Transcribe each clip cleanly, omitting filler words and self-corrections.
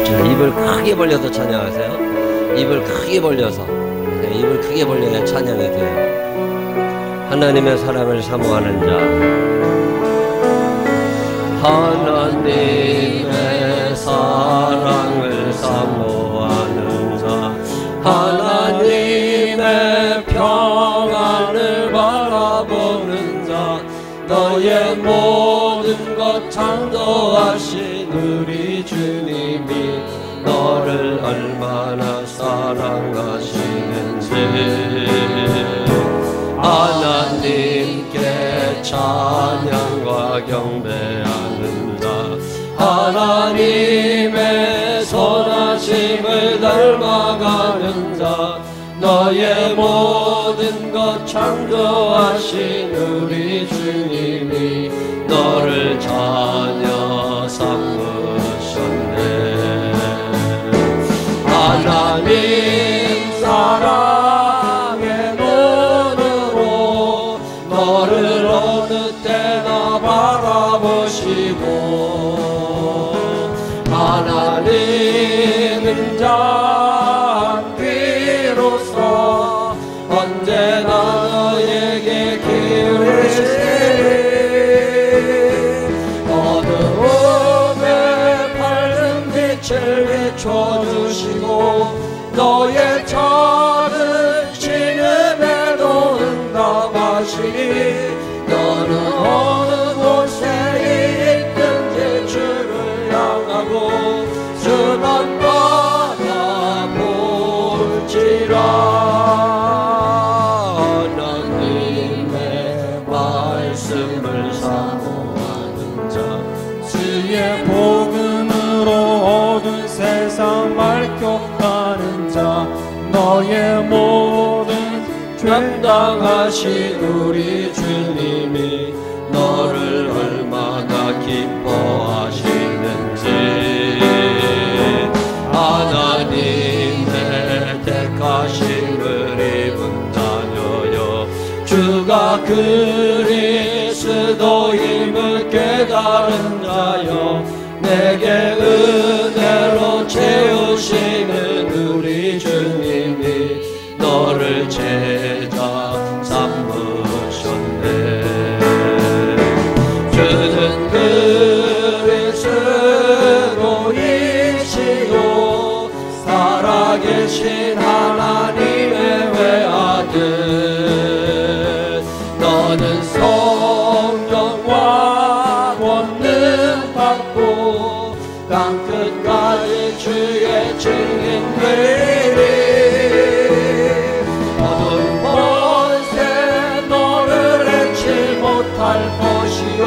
입을 크게 벌려서 찬양하세요. 입을 크게 벌려서. 네, 입을 크게 벌려야 찬양이 돼요. 하나님의 사랑을 사모하는 자, 하나님의 사랑을 사모하는 자, 하나님의 평안을 바라보는 자, 너의 모든 것 창조하신 우리 주님이 너를 얼마나 사랑하시는지 하나님께 찬양과 경배하는 자, 하나님의 선하심을 닮아가는 자, 너의 모든 것 창조하신 우리 주님이 너를 자녀 삼으셨네. 하나님 사랑의 눈으로 너를 어느 때나 바라보시고 하나님은 장비로서 언제나 너에게 기울이시니 어두움에 밝은 빛을 비춰주시고 너의 저는 신음에도 응답하시니 너는 어느 곳에 있든지 주를 향하고 주만 바라볼지라. 하나님의 말씀을 사모하는 자, 주의 복음으로 어두운 세상 밝혀가는 자, 너의 모든 담당하신 우리 주님이 너를 얼마나 기뻐하시는지 하나님의 택하심을 입은 자녀여, 주가 그리스도임을 깨달은 자여, 내게 은혜로 채우시는 우리 주님이 너를 제자 삼으셨네. 주는 그리스도이시요 살아계신 하나님의 외아들, 너는 성령과 권능 받고 땅끝까지 주의 증인 되리. 어두운 곳에 너를 잃지 못할 것이요,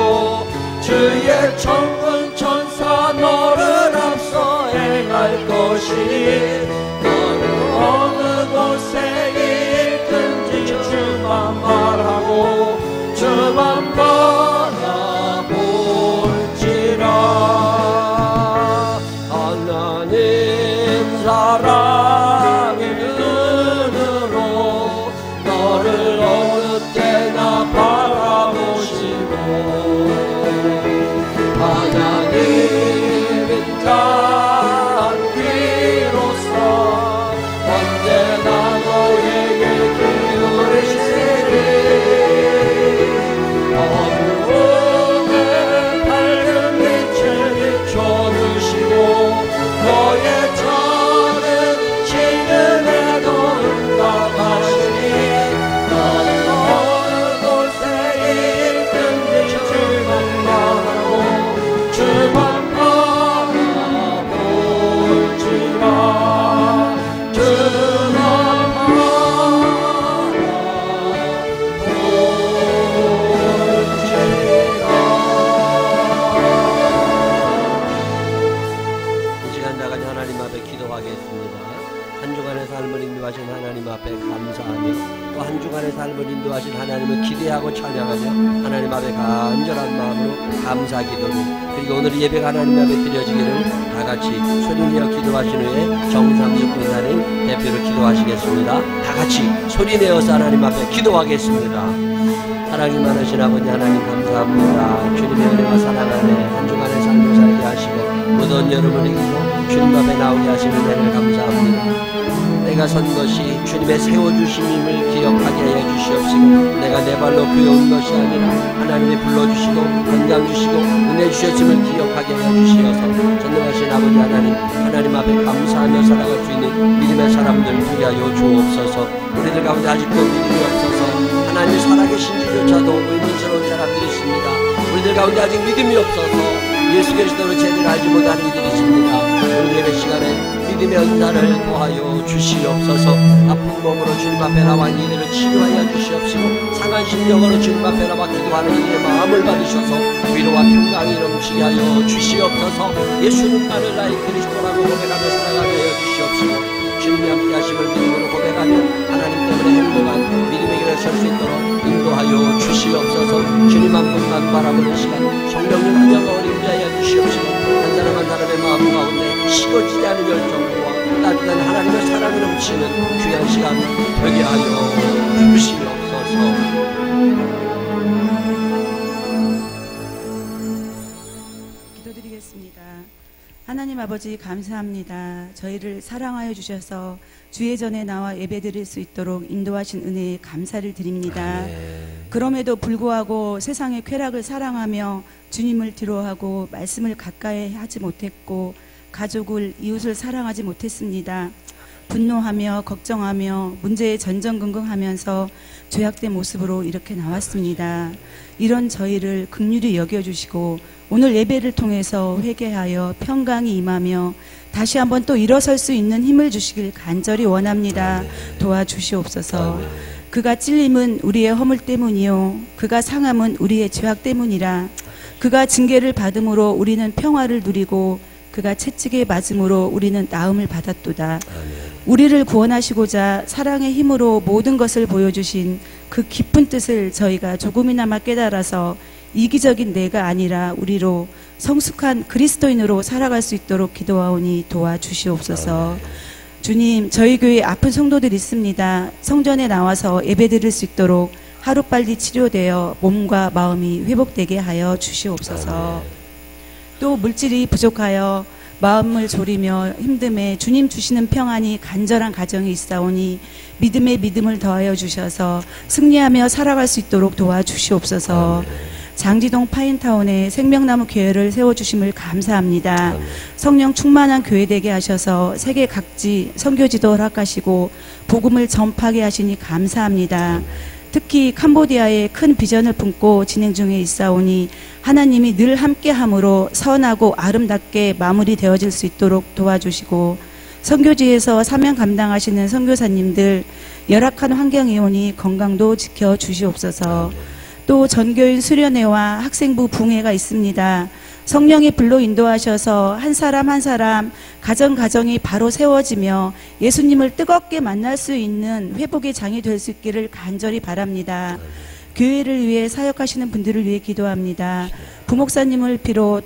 주의 천군 천사 너를 앞서 행할 것이니 너는 어느 곳에 있든지 주만 말하고 주만 바라볼지라. 하나님 사랑의 눈으로 너를 어느 때나 바라보시고 하나님은 장비로서 언제나 너에게 기울이시니 어두움에 밝은 빛을 비춰주시고 너의 저는 신음에도 응답하시니 너는 어느 곳에 있든지 주만 바라고 주만 바라볼지라. 주만 바라볼지라. 이 시간 나가지 하나님 앞에 기도하겠습니다. 한 주간의 삶을 인도하신 하나님 앞에 감사하며 또 한 주간의 삶을 인도하신 하나님을 기대하고 찬양하며 하나님 앞에 간절한 마음으로 감사 기도를, 그리고 오늘 예배가 하나님 앞에 드려지기를 다 같이 소리내어 기도하신 후에 정상숙 권사님 대표로 기도하시겠습니다. 다 같이 소리내어서 하나님 앞에 기도하겠습니다. 사랑이 많으신 아버지 하나님 감사합니다. 주님의 은혜와 사랑 안에 한 주간의 삶을 살게 하시고 무더운 여러분에게도 주님 앞에 나오게 하시는 은혜를 감사합니다. 내가 선 것이 주님의 세워주신 힘을 기억하게 하여 주시옵시고 내가 내 발로 그여온 것이 아니라 하나님이 불러주시고 건강 주시고 은혜 주셨음을 기억하게 하여 주시어서 전능하신 아버지 하나님 앞에 감사하며 살아갈 수 있는 믿음의 사람들 되게 하여 주옵소서. 우리들 가운데 아직도 믿음이 없어서 하나님이 살아계신지조차도 의문스러운 사람들이 있습니다. 우리들 가운데 아직 믿음이 없어서 예수 그리스도를 제대로 알지 못하는 이들이 있습니다. 오늘 예배 시간에 믿음의 은사를 도하여 주시옵소서. 아픈 몸으로 주님 앞에 나와 이들을 치료하여 주시옵시고 상한 심령으로 주님 앞에 나와 기도하는 이들의 마음을 받으셔서 위로와 평강이 넘치게 하여 주시옵소서. 예수님만을 나의 그리스도라고 고백하며 살아가게 하여 주시옵시고 주님이 함께 하심을 믿음으로 고백하며 하나님 때문에 행복한 믿음의 길을 설 수 있도록 인도하여 주시옵소서. 주님 한 분만 바라보는 시간 성령님 환영과 임재하여 주시옵시고 한 사람 한 사람의 마음 가운데 식어지지 않은 열정과 따뜻한 하나님의 사랑이 넘치는 귀한 시간 되게 하여 주시옵소서. 기도드리겠습니다. 하나님 아버지 감사합니다. 저희를 사랑하여 주셔서 주의 전에 나와 예배드릴 수 있도록 인도하신 은혜에 감사를 드립니다. 그럼에도 불구하고 세상의 쾌락을 사랑하며 주님을 뒤로하고 말씀을 가까이 하지 못했고 가족을 이웃을 사랑하지 못했습니다. 분노하며 걱정하며 문제에 전전긍긍하면서 죄악된 모습으로 이렇게 나왔습니다. 이런 저희를 긍휼히 여겨주시고 오늘 예배를 통해서 회개하여 평강이 임하며 다시 한번 또 일어설 수 있는 힘을 주시길 간절히 원합니다. 도와주시옵소서. 그가 찔림은 우리의 허물 때문이요 그가 상함은 우리의 죄악 때문이라. 그가 징계를 받음으로 우리는 평화를 누리고 그가 채찍에 맞음으로 우리는 나음을 받았도다. 우리를 구원하시고자 사랑의 힘으로 모든 것을 보여주신 그 깊은 뜻을 저희가 조금이나마 깨달아서 이기적인 내가 아니라 우리로 성숙한 그리스도인으로 살아갈 수 있도록 기도하오니 도와주시옵소서. 주님, 저희 교회에 아픈 성도들이 있습니다. 성전에 나와서 예배드릴 수 있도록 하루빨리 치료되어 몸과 마음이 회복되게 하여 주시옵소서. 또 물질이 부족하여 마음을 졸이며 힘듦에 주님 주시는 평안이 간절한 가정이 있사오니 믿음에 믿음을 더하여 주셔서 승리하며 살아갈 수 있도록 도와주시옵소서. 장지동 파인타운에 생명나무 교회를 세워주심을 감사합니다. 성령 충만한 교회 되게 하셔서 세계 각지 선교지도 허락하시고 복음을 전파하게 하시니 감사합니다. 특히 캄보디아에 큰 비전을 품고 진행 중에 있사오니 하나님이 늘 함께함으로 선하고 아름답게 마무리되어질 수 있도록 도와주시고 선교지에서 사명 감당하시는 선교사님들 열악한 환경에 오니 건강도 지켜주시옵소서. 또 전교인 수련회와 학생부 붕회가 있습니다. 성령의 불로 인도하셔서 한 사람 한 사람 가정이 바로 세워지며 예수님을 뜨겁게 만날 수 있는 회복의 장이 될 수 있기를 간절히 바랍니다. 교회를 위해 사역하시는 분들을 위해 기도합니다. 부목사님을 비롯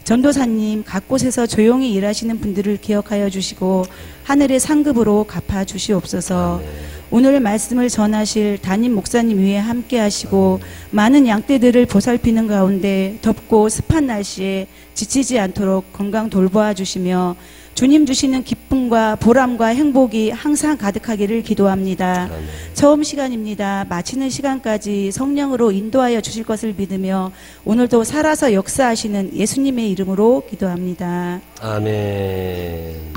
전도사님 각 곳에서 조용히 일하시는 분들을 기억하여 주시고 하늘의 상급으로 갚아 주시옵소서. 오늘 말씀을 전하실 담임 목사님 위에 함께 하시고 많은 양떼들을 보살피는 가운데 덥고 습한 날씨에 지치지 않도록 건강 돌보아 주시며 주님 주시는 기쁨과 보람과 행복이 항상 가득하기를 기도합니다. 처음 시간입니다. 마치는 시간까지 성령으로 인도하여 주실 것을 믿으며 오늘도 살아서 역사하시는 예수님의 이름으로 기도합니다. 아멘.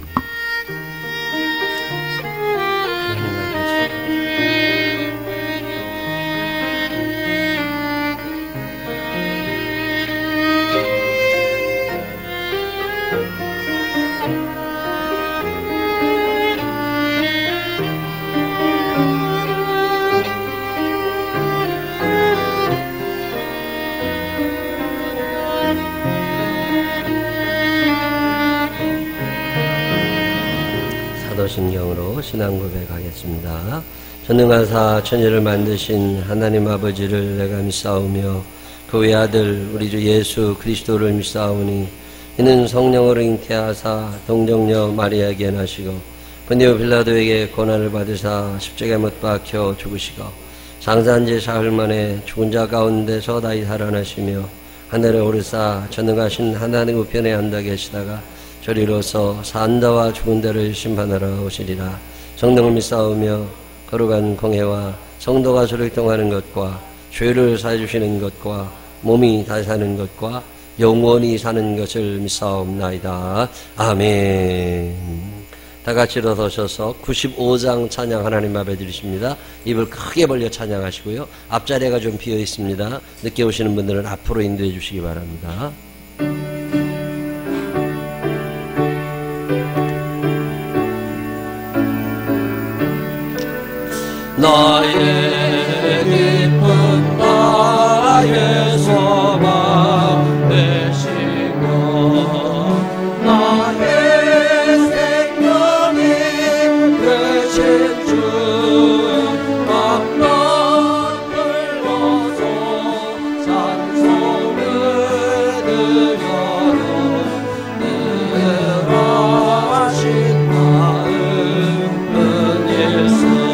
사도신경으로 신앙 고백하겠습니다. 전능하사 천지를 만드신 하나님 아버지를 내가 믿사오며 그 외아들 우리 주 예수 그리스도를 믿사오니 이는 성령으로 잉태하사 동정녀 마리아에게 나시고 본디오 빌라도에게 고난을 받으사 십자가에 못 박혀 죽으시고 장사한 지 사흘 만에 죽은 자 가운데서 다시 살아나시며 하늘에 오르사 전능하신 하나님 우편에 앉아 계시다가 저리로서 산다와 죽은 데를 심판하러 오시리라. 성령을 믿사오며 거룩한 공회와 성도가 조력동하는 것과 죄를 사해 주시는 것과 몸이 다시 사는 것과 영원히 사는 것을 믿사옵나이다. 아멘. 다 같이 일어서셔서 95장 찬양 하나님 앞에 드리십니다. 입을 크게 벌려 찬양하시고요. 앞자리가 좀 비어 있습니다. 늦게 오시는 분들은 앞으로 인도해 주시기 바랍니다. 나의 기쁨 나의 소망 되시고 나의 생명이 되신 주 앞나 불러서 찬송을 드려요 늘 하신 마음 은일세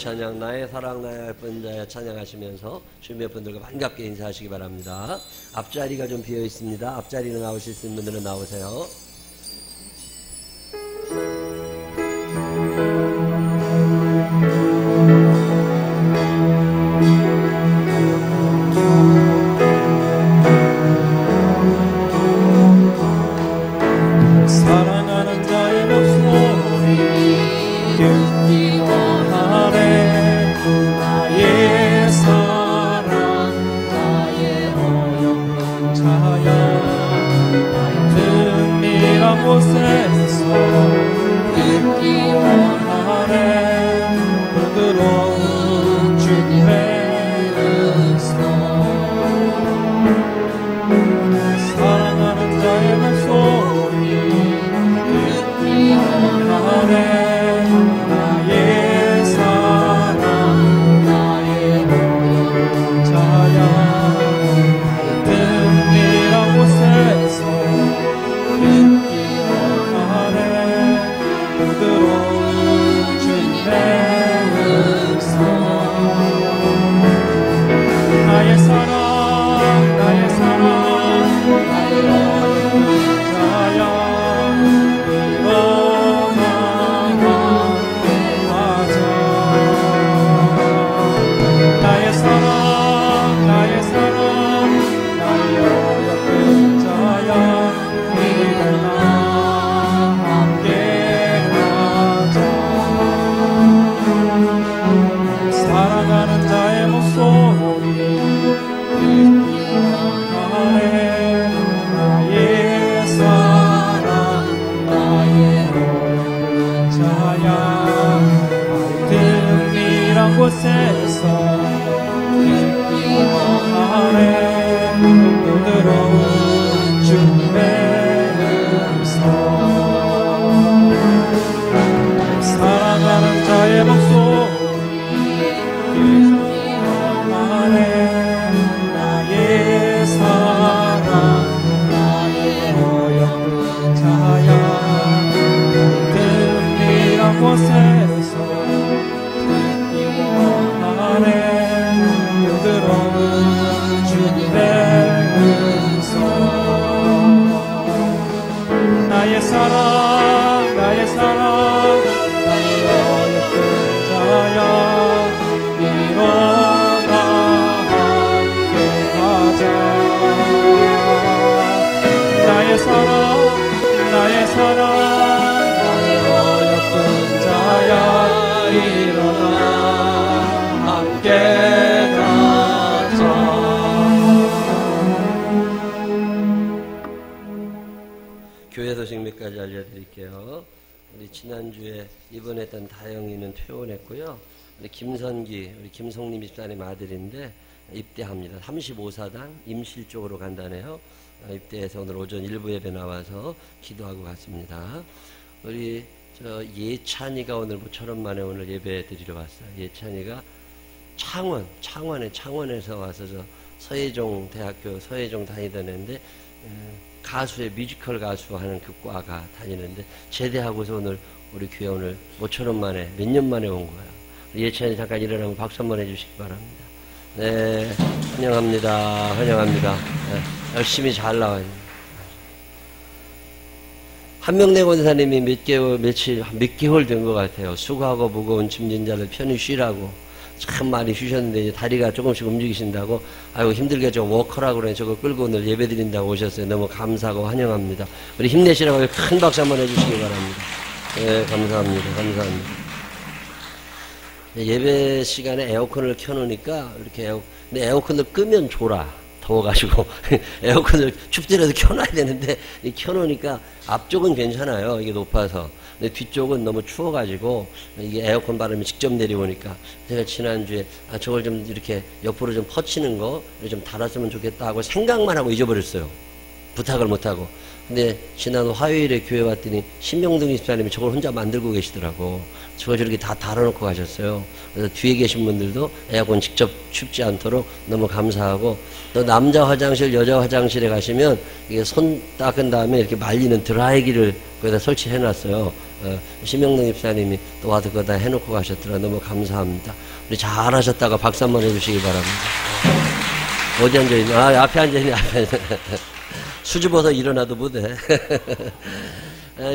찬양 나의 사랑 나의 예쁜 자야 찬양하시면서 주변 분들과 반갑게 인사하시기 바랍니다. 앞자리가 좀 비어 있습니다. 앞자리는 나오실 수 있는 분들은 나오세요. 사랑하는 자의 목소리 듣기 원하네 나의 사랑 나의 어영한 자야 듣니 몇 가지 알려드릴게요. 우리 지난주에 입원했던 다영이는 퇴원했고요. 우리 김선기, 우리 김송림 집사님 아들인데 입대합니다. 35사단 임실 쪽으로 간다네요. 입대해서 오늘 오전 일부 예배 나와서 기도하고 갔습니다. 우리 저 예찬이가 오늘 모처럼 만에 오늘 예배 드리러 왔어요. 예찬이가 창원에서 와서 저 서예종 대학교 서예종 다니던 애인데 가수의 뮤지컬 가수 하는 그 과가 다니는데 제대하고서 오늘 우리 교회 오늘 모처럼 만에 몇 년 만에 온 거예요. 예찬이 잠깐 일어나면 박수 한번 해주시기 바랍니다. 네, 환영합니다. 환영합니다. 네, 열심히 잘 나와요. 한명래 권사님이 몇 개월 된 것 같아요. 수고하고 무거운 짐진자를 편히 쉬라고 참 많이 쉬셨는데 이제 다리가 조금씩 움직이신다고 아이고 힘들게 좀 워커라고 그래 저거 끌고 오늘 예배 드린다고 오셨어요. 너무 감사하고 환영합니다. 우리 힘내시라고 큰 박수 한번 해주시기 바랍니다. 네, 감사합니다. 감사합니다. 예배 시간에 에어컨을 켜놓으니까 이렇게 근데 에어컨을 끄면 졸아. 더워가지고 에어컨을 춥더라도 켜놔야 되는데 켜놓으니까 앞쪽은 괜찮아요. 이게 높아서. 근데 뒤쪽은 너무 추워가지고 이게 에어컨 바람이 직접 내려오니까 제가 지난주에 저걸 좀 이렇게 옆으로 좀 퍼치는 거 좀 달았으면 좋겠다 하고 생각만 하고 잊어버렸어요. 부탁을 못하고. 근데 지난 화요일에 교회 왔더니 신명동 집사님이 저걸 혼자 만들고 계시더라고. 저걸 저렇게 다 달아놓고 가셨어요. 그래서 뒤에 계신 분들도 에어컨 직접 춥지 않도록 너무 감사하고 또 남자 화장실, 여자 화장실에 가시면 이게 손 닦은 다음에 이렇게 말리는 드라이기를 거기다 설치해 놨어요. 신명동 집사님이 또 와서 거기다 해놓고 가셨더라. 너무 감사합니다. 우리 잘하셨다가 박수 한번 해주시기 바랍니다. 어디 앉아있니? 앞에 앉아있니? 수줍어서 일어나도 못해.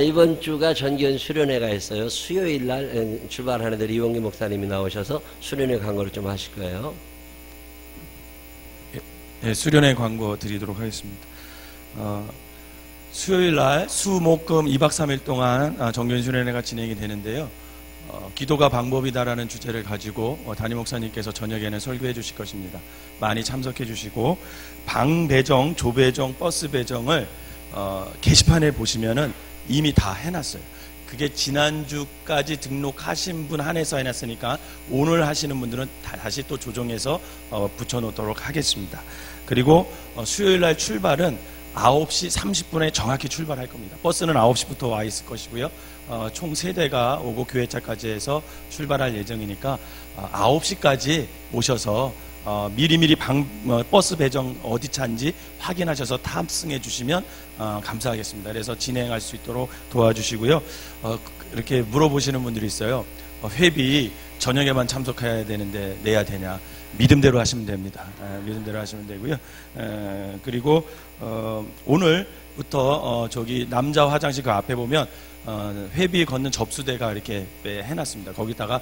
이번 주가 전기현 수련회가 있어요. 수요일 날 출발하는데 이원기 목사님이 나오셔서 수련회 광고를 좀 하실 거예요. 예, 수련회 광고 드리도록 하겠습니다. 수요일 날 수목금 2박 3일 동안 정기현 수련회가 진행이 되는데요. 기도가 방법이다라는 주제를 가지고 담임 목사님께서 저녁에는 설교해 주실 것입니다. 많이 참석해 주시고 방 배정, 조 배정, 버스 배정을 게시판에 보시면은 이미 다 해놨어요. 그게 지난주까지 등록하신 분 한해서 해놨으니까 오늘 하시는 분들은 다시 또 조정해서 붙여놓도록 하겠습니다. 그리고 수요일날 출발은 9시 30분에 정확히 출발할 겁니다. 버스는 9시부터 와 있을 것이고요. 총 3대가 오고 교회차까지 해서 출발할 예정이니까 9시까지 오셔서 미리미리 버스 배정 어디 차인지 확인하셔서 탑승해 주시면 감사하겠습니다. 그래서 진행할 수 있도록 도와주시고요. 이렇게 물어보시는 분들이 있어요. 회비 저녁에만 참석해야 되는데 내야 되냐? 믿음대로 하시면 됩니다. 믿음대로 하시면 되고요. 그리고 오늘부터 저기 남자 화장실 그 앞에 보면 회비 걷는 접수대가 이렇게 해놨습니다. 거기다가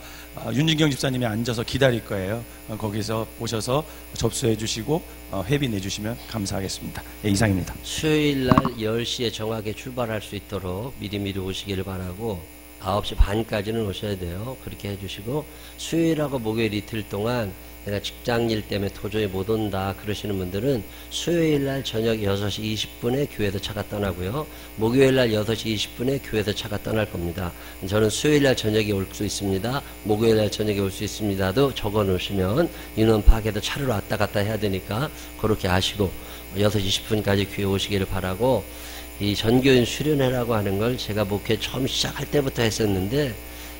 윤진경 집사님이 앉아서 기다릴 거예요. 거기서 오셔서 접수해 주시고 회비 내주시면 감사하겠습니다. 네, 이상입니다. 수요일 날 10시에 정확하게 출발할 수 있도록 미리미리 오시기를 바라고 9시 반까지는 오셔야 돼요. 그렇게 해주시고 수요일하고 목요일 이틀 동안 내가 직장일 때문에 도저히 못 온다 그러시는 분들은 수요일날 저녁 6시 20분에 교회에서 차가 떠나고요. 목요일날 6시 20분에 교회에서 차가 떠날 겁니다. 저는 수요일날 저녁에 올 수 있습니다. 목요일날 저녁에 올 수 있습니다도 적어 놓으시면 인원 파악해도 차를 왔다 갔다 해야 되니까 그렇게 아시고 6시 20분까지 교회 오시기를 바라고 이 전교인 수련회라고 하는 걸 제가 목회 처음 시작할 때부터 했었는데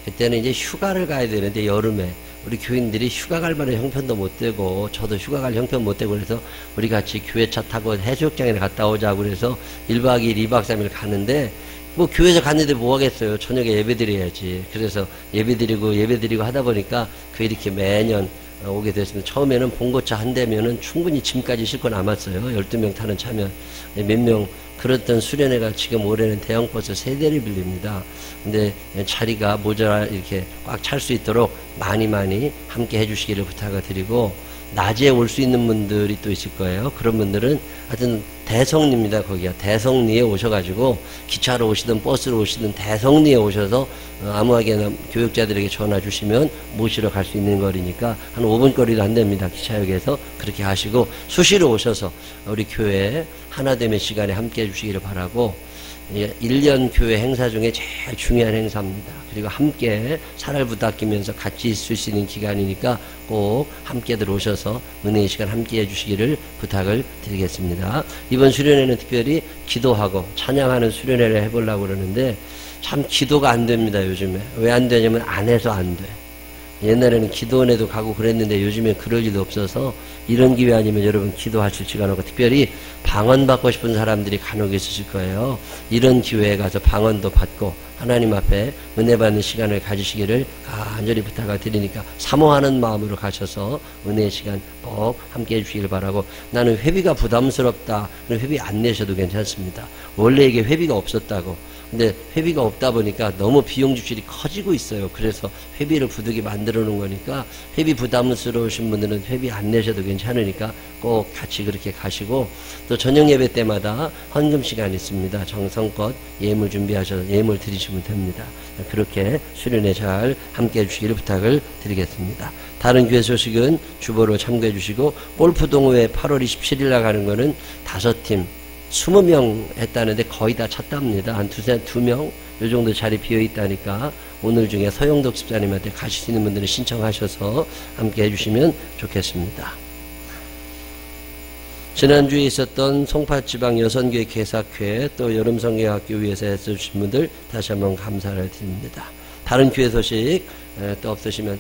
그때는 이제 휴가를 가야 되는데 여름에 우리 교인들이 휴가 갈 만한 형편도 못 되고 저도 휴가 갈 형편 못 되고 그래서 우리 같이 교회차 타고 해수욕장에 갔다 오자고 그래서 1박 2일 2박 3일 가는데 뭐 교회에서 갔는데 뭐 하겠어요. 저녁에 예배 드려야지. 그래서 예배 드리고 하다 보니까 그 이렇게 매년 오게 됐습니다. 처음에는 봉고차 한 대면은 충분히 짐까지 싣고 남았어요. 12명 타는 차면. 몇 명 그랬던 수련회가 지금 올해는 대형버스 3대를 빌립니다. 근데 자리가 모자라 이렇게 꽉 찰 수 있도록 많이 함께 해주시기를 부탁을 드리고 낮에 올 수 있는 분들이 또 있을 거예요. 그런 분들은 하여튼 대성리입니다. 거기가 대성리에 오셔가지고 기차로 오시든 버스로 오시든 대성리에 오셔서 아무하게나 교육자들에게 전화 주시면 모시러 갈 수 있는 거리니까 한 5분 거리도 안 됩니다. 기차역에서 그렇게 하시고 수시로 오셔서 우리 교회 하나됨의 시간에 함께 해주시기를 바라고 1년 교회 행사 중에 제일 중요한 행사입니다. 그리고 함께 살을 부탁끼면서 같이 있을 수 있는 기간이니까 꼭 함께들 오셔서 은혜의 시간 함께 해주시기를 부탁을 드리겠습니다. 이번 수련회는 특별히 기도하고 찬양하는 수련회를 해보려고 그러는데 참 기도가 안 됩니다. 요즘에 왜 안 되냐면 안 해서 안 돼. 옛날에는 기도원에도 가고 그랬는데 요즘에 그럴 일도 없어서 이런 기회 아니면 여러분 기도하실 시간 없고, 특별히 방언 받고 싶은 사람들이 간혹 있으실 거예요. 이런 기회에 가서 방언도 받고 하나님 앞에 은혜 받는 시간을 가지시기를 간절히 부탁을 드리니까 사모하는 마음으로 가셔서 은혜의 시간 꼭 함께 해주시길 바라고, 나는 회비가 부담스럽다, 그럼 회비 안 내셔도 괜찮습니다. 원래 이게 회비가 없었다고. 근데 회비가 없다 보니까 너무 비용 지출이 커지고 있어요. 그래서 회비를 부득이 만들어 놓은 거니까 회비 부담스러우신 분들은 회비 안 내셔도 괜찮으니까 꼭 같이 그렇게 가시고, 또 저녁 예배 때마다 헌금 시간이 있습니다. 정성껏 예물 준비하셔서 예물 드리시면 됩니다. 그렇게 수련회 잘 함께 해주시기를 부탁을 드리겠습니다. 다른 교회 소식은 주보로 참고해 주시고, 골프 동호회 8월 27일 나가는 거는 5팀 20명 했다는데 거의 다 찼답니다. 한 2명 요 정도 자리 비어 있다니까 오늘 중에 서영덕 집사님한테 가실 수 있는 분들은 신청하셔서 함께 해주시면 좋겠습니다. 지난주에 있었던 송파지방 여선교회 개사회 또 여름성경학교 위해서 해주신 분들 다시 한번 감사를 드립니다. 다른 교회 소식 또 없으시면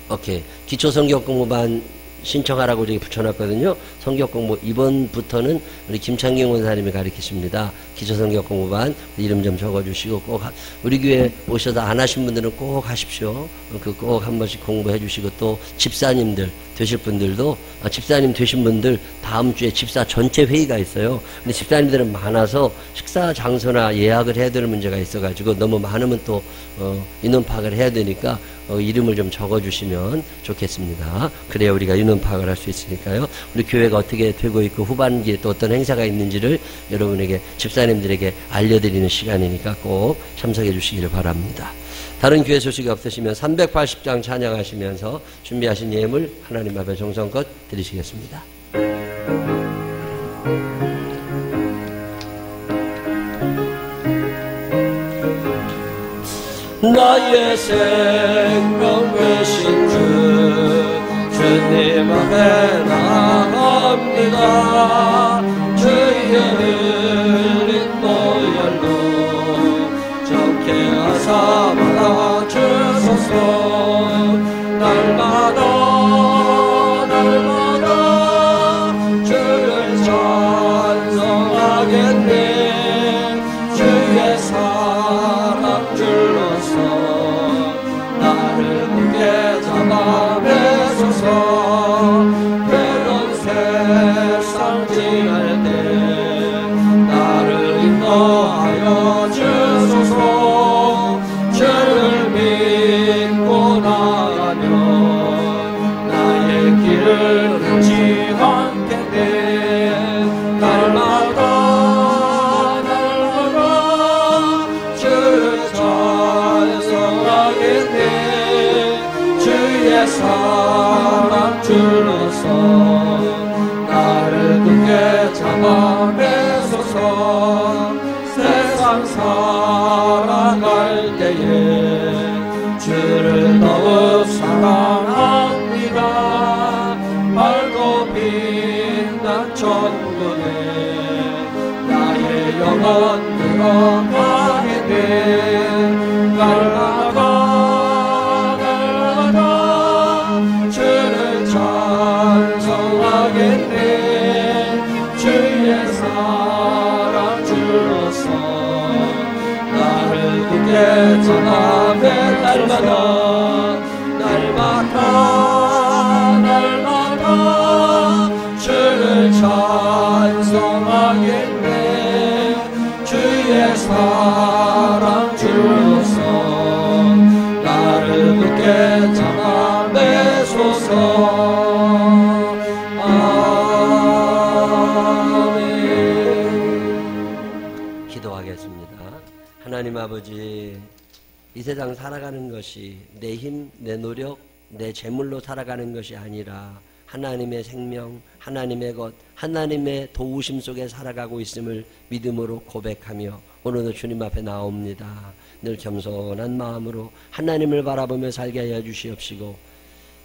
오케이. 기초성경공부반 신청하라고 저기 붙여놨거든요. 성경공부 이번부터는 우리 김창경 원사님이 가르치십니다. 기초성경공부반 이름 좀 적어주시고 꼭 우리 교회 오셔서 안 하신 분들은 꼭 하십시오. 그 꼭 한 번씩 공부해 주시고, 또 집사님들 되실 분들도 집사님 되신 분들 다음 주에 집사 전체 회의가 있어요. 근데 집사님들은 많아서 식사 장소나 예약을 해야 될 문제가 있어가지고 너무 많으면 또 인원 파악을 해야 되니까 이름을 좀 적어주시면 좋겠습니다. 그래야 우리가 인원 파악을 할 수 있으니까요. 우리 교회가 어떻게 되고 있고 후반기에 또 어떤 행사가 있는지를 여러분에게 집사님들에게 알려드리는 시간이니까 꼭 참석해 주시기를 바랍니다. 다른 교회 소식이 없으시면 380장 찬양하시면서 준비하신 예물 하나님 앞에 정성껏 드리시겠습니다. 나의 생명 되신 주님 앞에 나갑니다. 주의 흘린 보혈로 정케 하사 받아주소서. 날마다 주를 찬송하겠네. 주의 사랑 줄로서 나를 굳게 잡아 매소서. 외로운 세상 지날 때 나를 인도하여 주소서. 주를 믿고 나가면 나의 길을 잃지 않겠네. 날마다 주를 찬송하겠네. 주의 사랑 줄로서 나를 굳게 잡아 매소서. 세상 살아갈 때에 주를 더욱 사랑합니다. 밝고 빛난 천국에 나의 영혼 들어가겠네. 날마다 주를 찬송하겠네. 주의 사랑 줄로서 나를 굳게 잡아내. 날마다 주를 찬송하겠네. 주의 사랑 줄로서 나를 굳게 잡아 매소서. 아멘. 기도하겠습니다. 하나님 아버지, 이 세상 살아가는 것이 내 힘, 내 노력, 내 재물로 살아가는 것이 아니라 하나님의 생명, 하나님의 것, 하나님의 도우심 속에 살아가고 있음을 믿음으로 고백하며 오늘도 주님 앞에 나옵니다. 늘 겸손한 마음으로 하나님을 바라보며 살게 하여 주시옵시고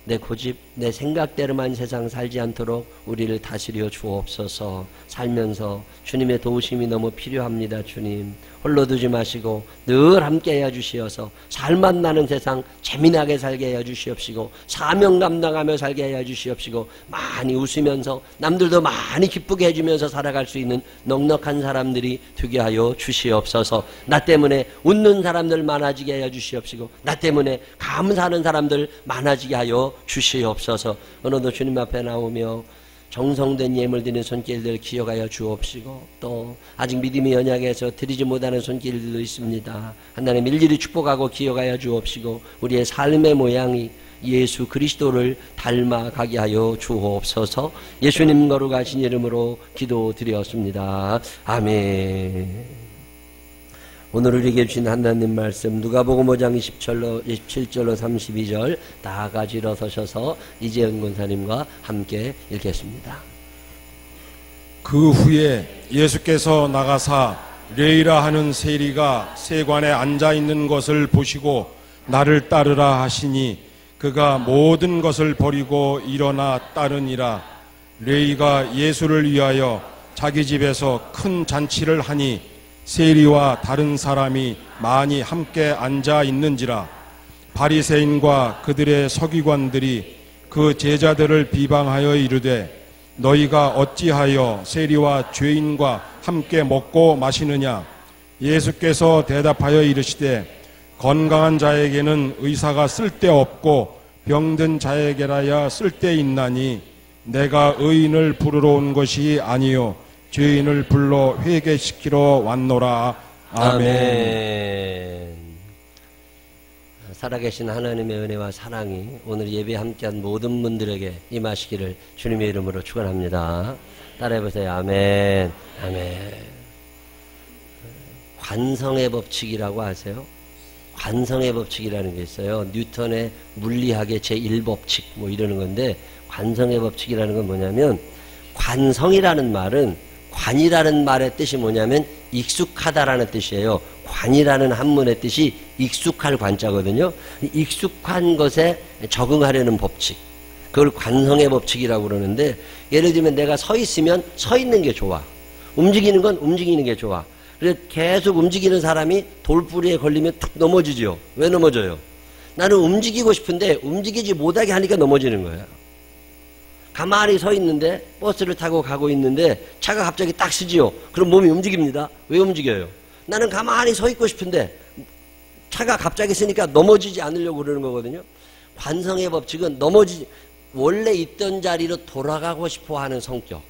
내 고집, 내 생각대로만 세상 살지 않도록 우리를 다스려 주옵소서. 살면서 주님의 도우심이 너무 필요합니다. 주님 홀로 두지 마시고 늘 함께 해 주시어서 살맛 나는 세상 재미나게 살게 해 주시옵시고 사명 감당하며 살게 해 주시옵시고 많이 웃으면서 남들도 많이 기쁘게 해주면서 살아갈 수 있는 넉넉한 사람들이 되게 하여 주시옵소서. 나 때문에 웃는 사람들 많아지게 해 주시옵시고 나 때문에 감사하는 사람들 많아지게 하여 주시옵소서. 오늘도 주님 앞에 나오며 정성된 예물 드리는 손길들 기억하여 주옵시고 또 아직 믿음이 연약해서 드리지 못하는 손길들도 있습니다. 하나님 일일이 축복하고 기억하여 주옵시고 우리의 삶의 모양이 예수 그리스도를 닮아가게 하여 주옵소서. 예수님 거룩하신 이름으로 기도드렸습니다. 아멘. 오늘 우리에게 주신 하나님 말씀 누가복음 5장 27절로 32절 다 같이 일어서셔서 이재현 권사님과 함께 읽겠습니다. 그 후에 예수께서 나가사 레이라 하는 세리가 세관에 앉아있는 것을 보시고 나를 따르라 하시니 그가 모든 것을 버리고 일어나 따르니라. 레이가 예수를 위하여 자기 집에서 큰 잔치를 하니 세리와 다른 사람이 많이 함께 앉아 있는지라. 바리새인과 그들의 서기관들이 그 제자들을 비방하여 이르되 너희가 어찌하여 세리와 죄인과 함께 먹고 마시느냐. 예수께서 대답하여 이르시되 건강한 자에게는 의사가 쓸데없고 병든 자에게라야 쓸데있나니 내가 의인을 부르러 온 것이 아니요 죄인을 불러 회개시키러 왔노라. 아멘. 살아계신 하나님의 은혜와 사랑이 오늘 예배 함께한 모든 분들에게 임하시기를 주님의 이름으로 축원합니다. 따라해보세요. 아멘. 아멘. 관성의 법칙이라고 아세요? 관성의 법칙이라는 게 있어요. 뉴턴의 물리학의 제1법칙 뭐 이러는 건데 관성의 법칙이라는 건 뭐냐면 관성이라는 말은 관이라는 말의 뜻이 뭐냐면 익숙하다라는 뜻이에요. 관이라는 한문의 뜻이 익숙할 관자거든요. 익숙한 것에 적응하려는 법칙. 그걸 관성의 법칙이라고 그러는데 예를 들면 내가 서 있으면 서 있는 게 좋아. 움직이는 건 움직이는 게 좋아. 그래서 계속 움직이는 사람이 돌부리에 걸리면 툭 넘어지죠. 왜 넘어져요? 나는 움직이고 싶은데 움직이지 못하게 하니까 넘어지는 거예요. 가만히 서 있는데 버스를 타고 가고 있는데 차가 갑자기 딱 서지요. 그럼 몸이 움직입니다. 왜 움직여요? 나는 가만히 서 있고 싶은데 차가 갑자기 서니까 넘어지지 않으려고 그러는 거거든요. 관성의 법칙은 원래 있던 자리로 돌아가고 싶어 하는 성격.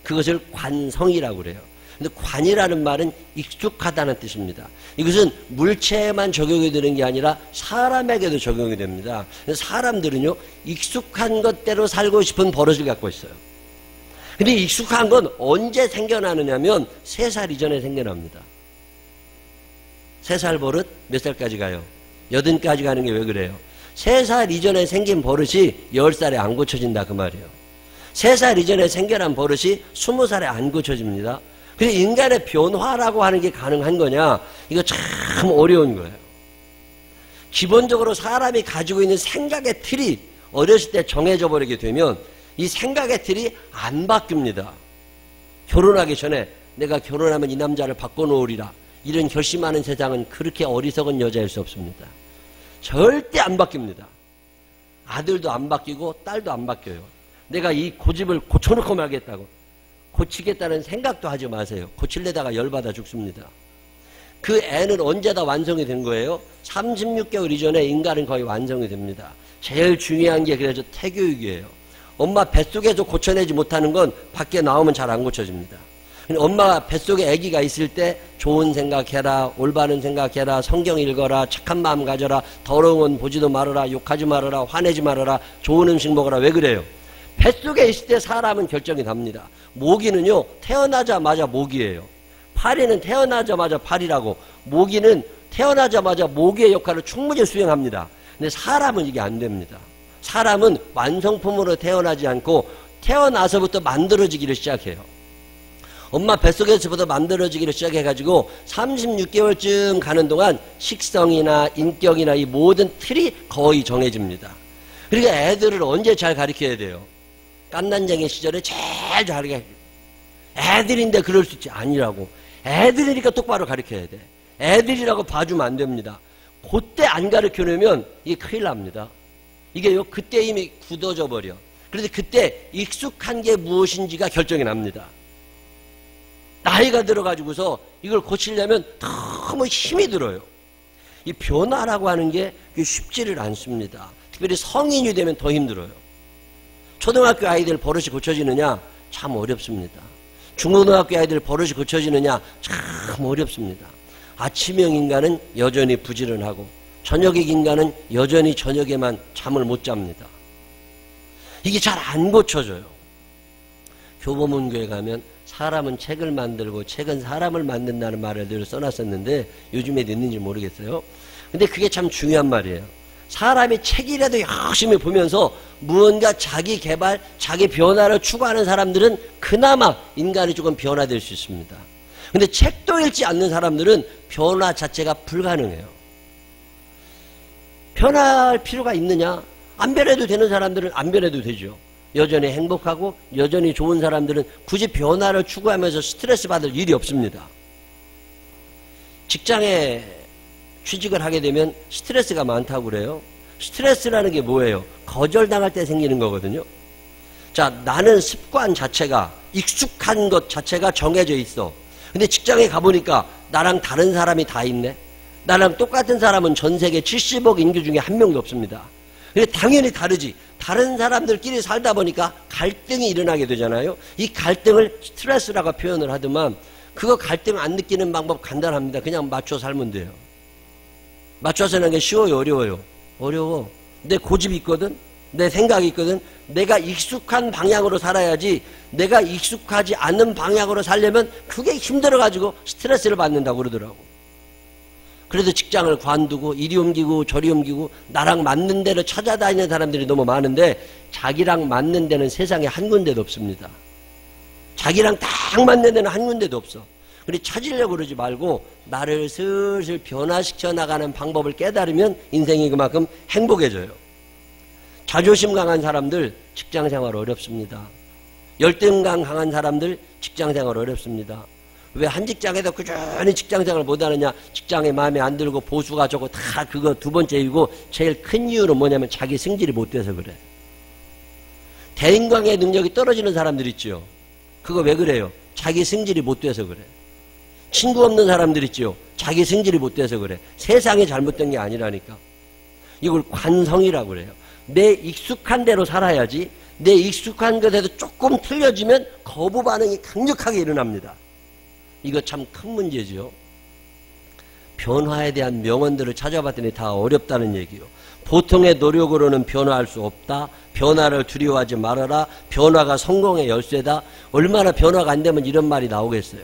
그것을 관성이라고 그래요. 근데 관이라는 말은 익숙하다는 뜻입니다. 이것은 물체에만 적용이 되는 게 아니라 사람에게도 적용이 됩니다. 사람들은요, 익숙한 것대로 살고 싶은 버릇을 갖고 있어요. 근데 익숙한 건 언제 생겨나느냐면 3살 이전에 생겨납니다. 3살 버릇 몇 살까지 가요? 80까지 가는 게 왜 그래요? 3살 이전에 생긴 버릇이 10살에 안 고쳐진다 그 말이에요. 3살 이전에 생겨난 버릇이 20살에 안 고쳐집니다. 그래서 인간의 변화라고 하는 게 가능한 거냐? 이거 참 어려운 거예요. 기본적으로 사람이 가지고 있는 생각의 틀이 어렸을 때 정해져 버리게 되면 이 생각의 틀이 안 바뀝니다. 결혼하기 전에 내가 결혼하면 이 남자를 바꿔놓으리라. 이런 결심하는 세상은 그렇게 어리석은 여자일 수 없습니다. 절대 안 바뀝니다. 아들도 안 바뀌고 딸도 안 바뀌어요. 내가 이 고집을 고쳐놓고 말겠다고. 고치겠다는 생각도 하지 마세요. 고치려다가 열받아 죽습니다. 그 애는 언제 다 완성이 된 거예요? 36개월 이전에 인간은 거의 완성이 됩니다. 제일 중요한 게 그래서 태교육이에요. 엄마 뱃속에서 고쳐내지 못하는 건 밖에 나오면 잘 안 고쳐집니다. 엄마가 뱃속에 아기가 있을 때 좋은 생각해라, 올바른 생각해라, 성경 읽어라, 착한 마음 가져라, 더러운 건 보지도 말아라, 욕하지 말아라, 화내지 말아라, 좋은 음식 먹어라. 왜 그래요? 뱃속에 있을 때 사람은 결정이 납니다. 모기는요, 태어나자마자 모기예요. 파리는 태어나자마자 파리라고. 모기는 태어나자마자 모기의 역할을 충분히 수행합니다. 근데 사람은 이게 안 됩니다. 사람은 완성품으로 태어나지 않고 태어나서부터 만들어지기를 시작해요. 엄마 뱃속에서부터 만들어지기를 시작해가지고 36개월쯤 가는 동안 식성이나 인격이나 이 모든 틀이 거의 정해집니다. 그러니까 애들을 언제 잘 가르쳐야 돼요? 깐난쟁이 시절에 제일 잘 가르쳐야 돼요. 애들인데 그럴 수 있지. 아니라고. 애들이니까 똑바로 가르쳐야 돼. 애들이라고 봐주면 안 됩니다. 그때 안 가르쳐놓으면 이게 큰일 납니다. 이게요, 그때 이미 굳어져 버려. 그런데 그때 익숙한 게 무엇인지가 결정이 납니다. 나이가 들어가지고서 이걸 고치려면 너무 힘이 들어요. 이 변화라고 하는 게 쉽지를 않습니다. 특별히 성인이 되면 더 힘들어요. 초등학교 아이들 버릇이 고쳐지느냐? 참 어렵습니다. 중고등학교 아이들 버릇이 고쳐지느냐? 참 어렵습니다. 아침형 인간은 여전히 부지런하고 저녁의 인간은 여전히 저녁에만 잠을 못 잡니다. 이게 잘 안 고쳐져요. 교보문고에 가면 사람은 책을 만들고 책은 사람을 만든다는 말을 늘 써놨었는데 요즘에도 있는지 모르겠어요. 근데 그게 참 중요한 말이에요. 사람이 책이라도 열심히 보면서 무언가 자기 개발, 자기 변화를 추구하는 사람들은 그나마 인간이 조금 변화될 수 있습니다. 근데 책도 읽지 않는 사람들은 변화 자체가 불가능해요. 변할 필요가 있느냐? 안 변해도 되는 사람들은 안 변해도 되죠. 여전히 행복하고 여전히 좋은 사람들은 굳이 변화를 추구하면서 스트레스 받을 일이 없습니다. 직장에 취직을 하게 되면 스트레스가 많다고 그래요. 스트레스라는 게 뭐예요? 거절당할 때 생기는 거거든요. 자, 나는 습관 자체가, 익숙한 것 자체가 정해져 있어. 근데 직장에 가보니까 나랑 다른 사람이 다 있네. 나랑 똑같은 사람은 전 세계 70억 인구 중에 한 명도 없습니다. 근데 당연히 다르지. 다른 사람들끼리 살다 보니까 갈등이 일어나게 되잖아요. 이 갈등을 스트레스라고 표현을 하더만 그거 갈등 안 느끼는 방법 간단합니다. 그냥 맞춰 살면 돼요. 맞춰 사는 게 쉬워요? 어려워요? 어려워. 내 고집이 있거든? 내 생각이 있거든? 내가 익숙한 방향으로 살아야지 내가 익숙하지 않은 방향으로 살려면 그게 힘들어가지고 스트레스를 받는다고 그러더라고. 그래도 직장을 관두고 이리 옮기고 저리 옮기고 나랑 맞는 데를 찾아다니는 사람들이 너무 많은데 자기랑 맞는 데는 세상에 한 군데도 없습니다. 자기랑 딱 맞는 데는 한 군데도 없어. 그래 찾으려고 그러지 말고 나를 슬슬 변화시켜 나가는 방법을 깨달으면 인생이 그만큼 행복해져요. 자존심 강한 사람들 직장생활 어렵습니다. 열등감 강한 사람들 직장생활 어렵습니다. 왜 한 직장에서 꾸준히 직장생활을 못하느냐? 직장에 마음에 안 들고 보수가 저거 다 그거 두 번째이고 제일 큰 이유는 뭐냐면 자기 승질이 못 돼서 그래. 대인관계 능력이 떨어지는 사람들 있죠. 그거 왜 그래요? 자기 승질이 못 돼서 그래. 친구 없는 사람들 있죠. 자기 승질이 못 돼서 그래. 세상이 잘못된 게 아니라니까. 이걸 관성이라고 그래요. 내 익숙한 대로 살아야지 내 익숙한 것에서 조금 틀려지면 거부 반응이 강력하게 일어납니다. 이거 참 큰 문제죠. 변화에 대한 명언들을 찾아봤더니 다 어렵다는 얘기요. 보통의 노력으로는 변화할 수 없다. 변화를 두려워하지 말아라. 변화가 성공의 열쇠다. 얼마나 변화가 안 되면 이런 말이 나오겠어요.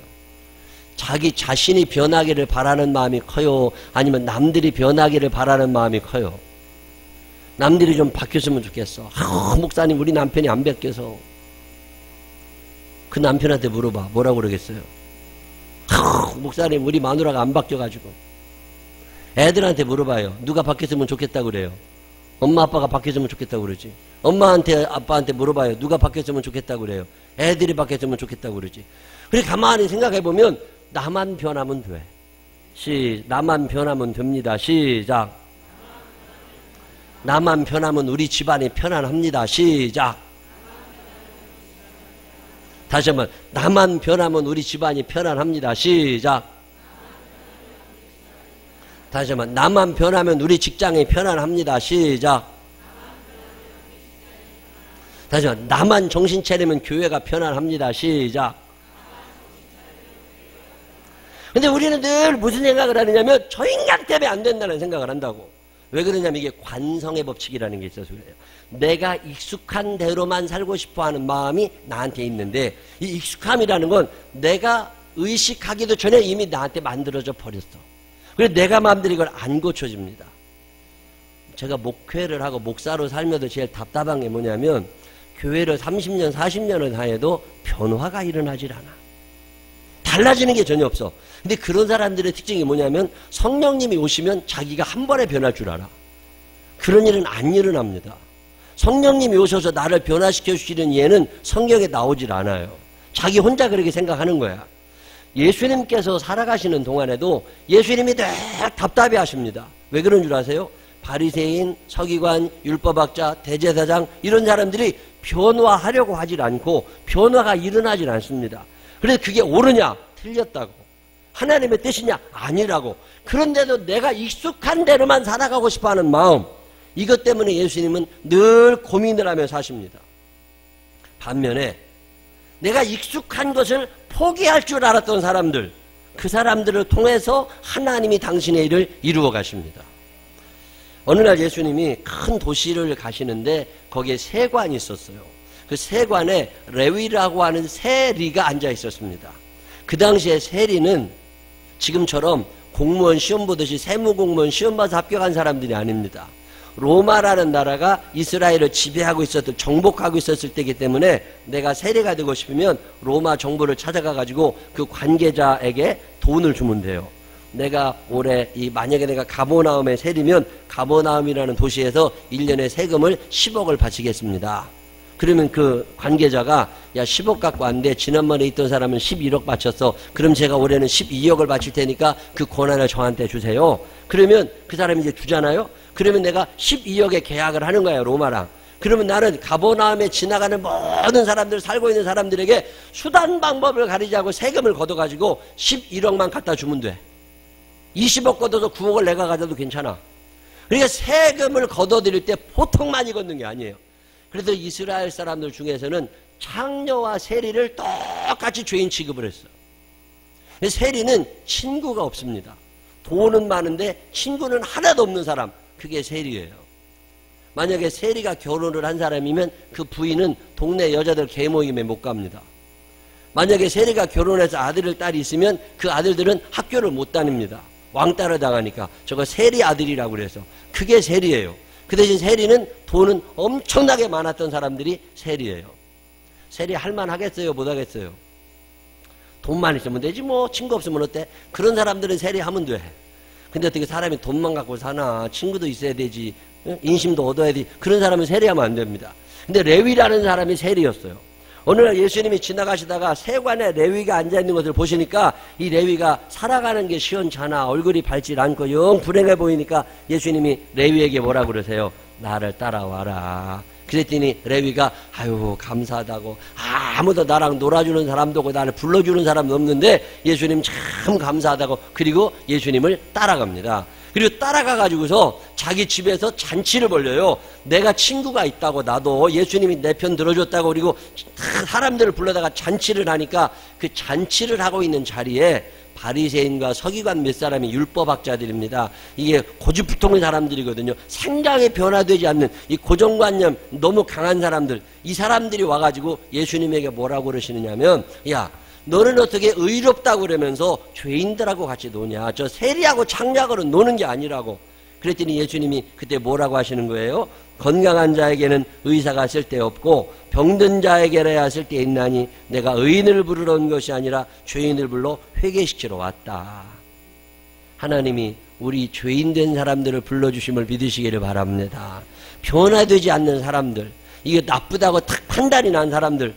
자기 자신이 변하기를 바라는 마음이 커요? 아니면 남들이 변하기를 바라는 마음이 커요? 남들이 좀 바뀌었으면 좋겠어. 목사님 우리 남편이 안 바뀌어서. 그 남편한테 물어봐. 뭐라고 그러겠어요? 목사님 우리 마누라가 안 바뀌어가지고. 애들한테 물어봐요. 누가 바뀌었으면 좋겠다고 그래요? 엄마 아빠가 바뀌었으면 좋겠다고 그러지. 엄마한테 아빠한테 물어봐요. 누가 바뀌었으면 좋겠다고 그래요? 애들이 바뀌었으면 좋겠다고 그러지. 그래 가만히 생각해보면 나만 변하면 돼. 나만 변하면 됩니다. 시작. 나만 변하면 우리 집안이 편안합니다. 시작. 다시 한번 나만 변하면 우리 집안이 편안합니다. 시작. 다시 한번 나만 변하면 우리 직장이 편안합니다. 시작. 다시 한번 나만 정신 차리면 교회가 편안합니다. 시작. 근데 우리는 늘 무슨 생각을 하느냐면 저 인간 때문에 안 된다는 생각을 한다고. 왜 그러냐면 이게 관성의 법칙이라는 게 있어서 그래요. 내가 익숙한 대로만 살고 싶어하는 마음이 나한테 있는데 이 익숙함이라는 건 내가 의식하기도 전에 이미 나한테 만들어져 버렸어. 그래서 내가 마음대로 이걸 안 고쳐집니다. 제가 목회를 하고 목사로 살면서 제일 답답한 게 뭐냐면 교회를 30년 40년을 다녀도 변화가 일어나질 않아. 달라지는 게 전혀 없어. 근데 그런 사람들의 특징이 뭐냐면 성령님이 오시면 자기가 한 번에 변할 줄 알아. 그런 일은 안 일어납니다. 성령님이 오셔서 나를 변화시켜 주시는 예는 성경에 나오질 않아요. 자기 혼자 그렇게 생각하는 거야. 예수님께서 살아가시는 동안에도 예수님이 늘 답답해 하십니다. 왜 그런 줄 아세요? 바리새인, 서기관, 율법학자, 대제사장 이런 사람들이 변화하려고 하질 않고 변화가 일어나질 않습니다. 그래서 그게 옳으냐? 틀렸다고. 하나님의 뜻이냐? 아니라고. 그런데도 내가 익숙한 대로만 살아가고 싶어하는 마음, 이것 때문에 예수님은 늘 고민을 하며 사십니다. 반면에 내가 익숙한 것을 포기할 줄 알았던 사람들, 그 사람들을 통해서 하나님이 당신의 일을 이루어 가십니다. 어느 날 예수님이 큰 도시를 가시는데 거기에 세관이 있었어요. 그 세관에 레위라고 하는 세리가 앉아 있었습니다. 그 당시에 세리는 지금처럼 공무원 시험 보듯이 세무공무원 시험 봐서 합격한 사람들이 아닙니다. 로마라는 나라가 이스라엘을 지배하고 있었던, 정복하고 있었을 때이기 때문에 내가 세리가 되고 싶으면 로마 정부를 찾아가 가지고 그 관계자에게 돈을 주면 돼요. 내가 올해 만약에 내가 가버나움의 세리면 가버나움이라는 도시에서 1년에 세금을 10억을 바치겠습니다. 그러면 그 관계자가 야 10억 갖고 안 돼. 지난번에 있던 사람은 11억 바쳤어. 그럼 제가 올해는 12억을 바칠 테니까 그 권한을 저한테 주세요. 그러면 그 사람이 이제 주잖아요. 그러면 내가 12억에 계약을 하는 거예요, 로마랑. 그러면 나는 가버나움에 지나가는 모든 사람들, 살고 있는 사람들에게 수단 방법을 가리지 않고 세금을 걷어가지고 11억만 갖다 주면 돼. 20억 걷어서 9억을 내가 가져도 괜찮아. 그러니까 세금을 걷어들일 때 보통 많이 걷는 게 아니에요. 그래서 이스라엘 사람들 중에서는 창녀와 세리를 똑같이 죄인 취급을 했어요. 세리는 친구가 없습니다. 돈은 많은데 친구는 하나도 없는 사람, 그게 세리예요. 만약에 세리가 결혼을 한 사람이면 그 부인은 동네 여자들 개모임에 못 갑니다. 만약에 세리가 결혼해서 아들을 딸이 있으면 그 아들들은 학교를 못 다닙니다. 왕따를 당하니까. 저거 세리 아들이라고 그래서 그게 세리예요. 그 대신 세리는 돈은 엄청나게 많았던 사람들이 세리예요. 세리 할만 하겠어요? 못 하겠어요? 돈만 있으면 되지 뭐. 친구 없으면 어때? 그런 사람들은 세리 하면 돼. 근데 어떻게 사람이 돈만 갖고 사나? 친구도 있어야 되지. 인심도 얻어야 되지. 그런 사람은 세리하면 안 됩니다. 근데 레위라는 사람이 세리였어요. 어느 날 예수님이 지나가시다가 세관에 레위가 앉아있는 것을 보시니까 이 레위가 살아가는 게 시원찮아. 얼굴이 밝지 않고 영 불행해 보이니까 예수님이 레위에게 뭐라고 그러세요? 나를 따라와라. 그랬더니 레위가 아유 감사하다고, 아무도 나랑 놀아주는 사람도 없고 나를 불러주는 사람도 없는데 예수님 참 감사하다고, 그리고 예수님을 따라갑니다. 그리고 따라가가지고서 자기 집에서 잔치를 벌려요. 내가 친구가 있다고, 나도 예수님이 내 편 들어줬다고, 그리고 사람들을 불러다가 잔치를 하니까 그 잔치를 하고 있는 자리에 바리새인과 서기관 몇 사람이 율법학자들입니다. 이게 고집불통의 사람들이거든요. 생각이 변화되지 않는 이 고정관념 너무 강한 사람들, 이 사람들이 와가지고 예수님에게 뭐라고 그러시느냐면, 야 너는 어떻게 의롭다고 그러면서 죄인들하고 같이 노냐? 저 세리하고 창녀하고는 노는 게 아니라고. 그랬더니 예수님이 그때 뭐라고 하시는 거예요? 건강한 자에게는 의사가 쓸데없고 병든 자에게라야 쓸데있나니 내가 의인을 부르러 온 것이 아니라 죄인을 불러 회개시키러 왔다. 하나님이 우리 죄인된 사람들을 불러주심을 믿으시기를 바랍니다. 변화되지 않는 사람들, 이게 나쁘다고 탁 판단이 난 사람들,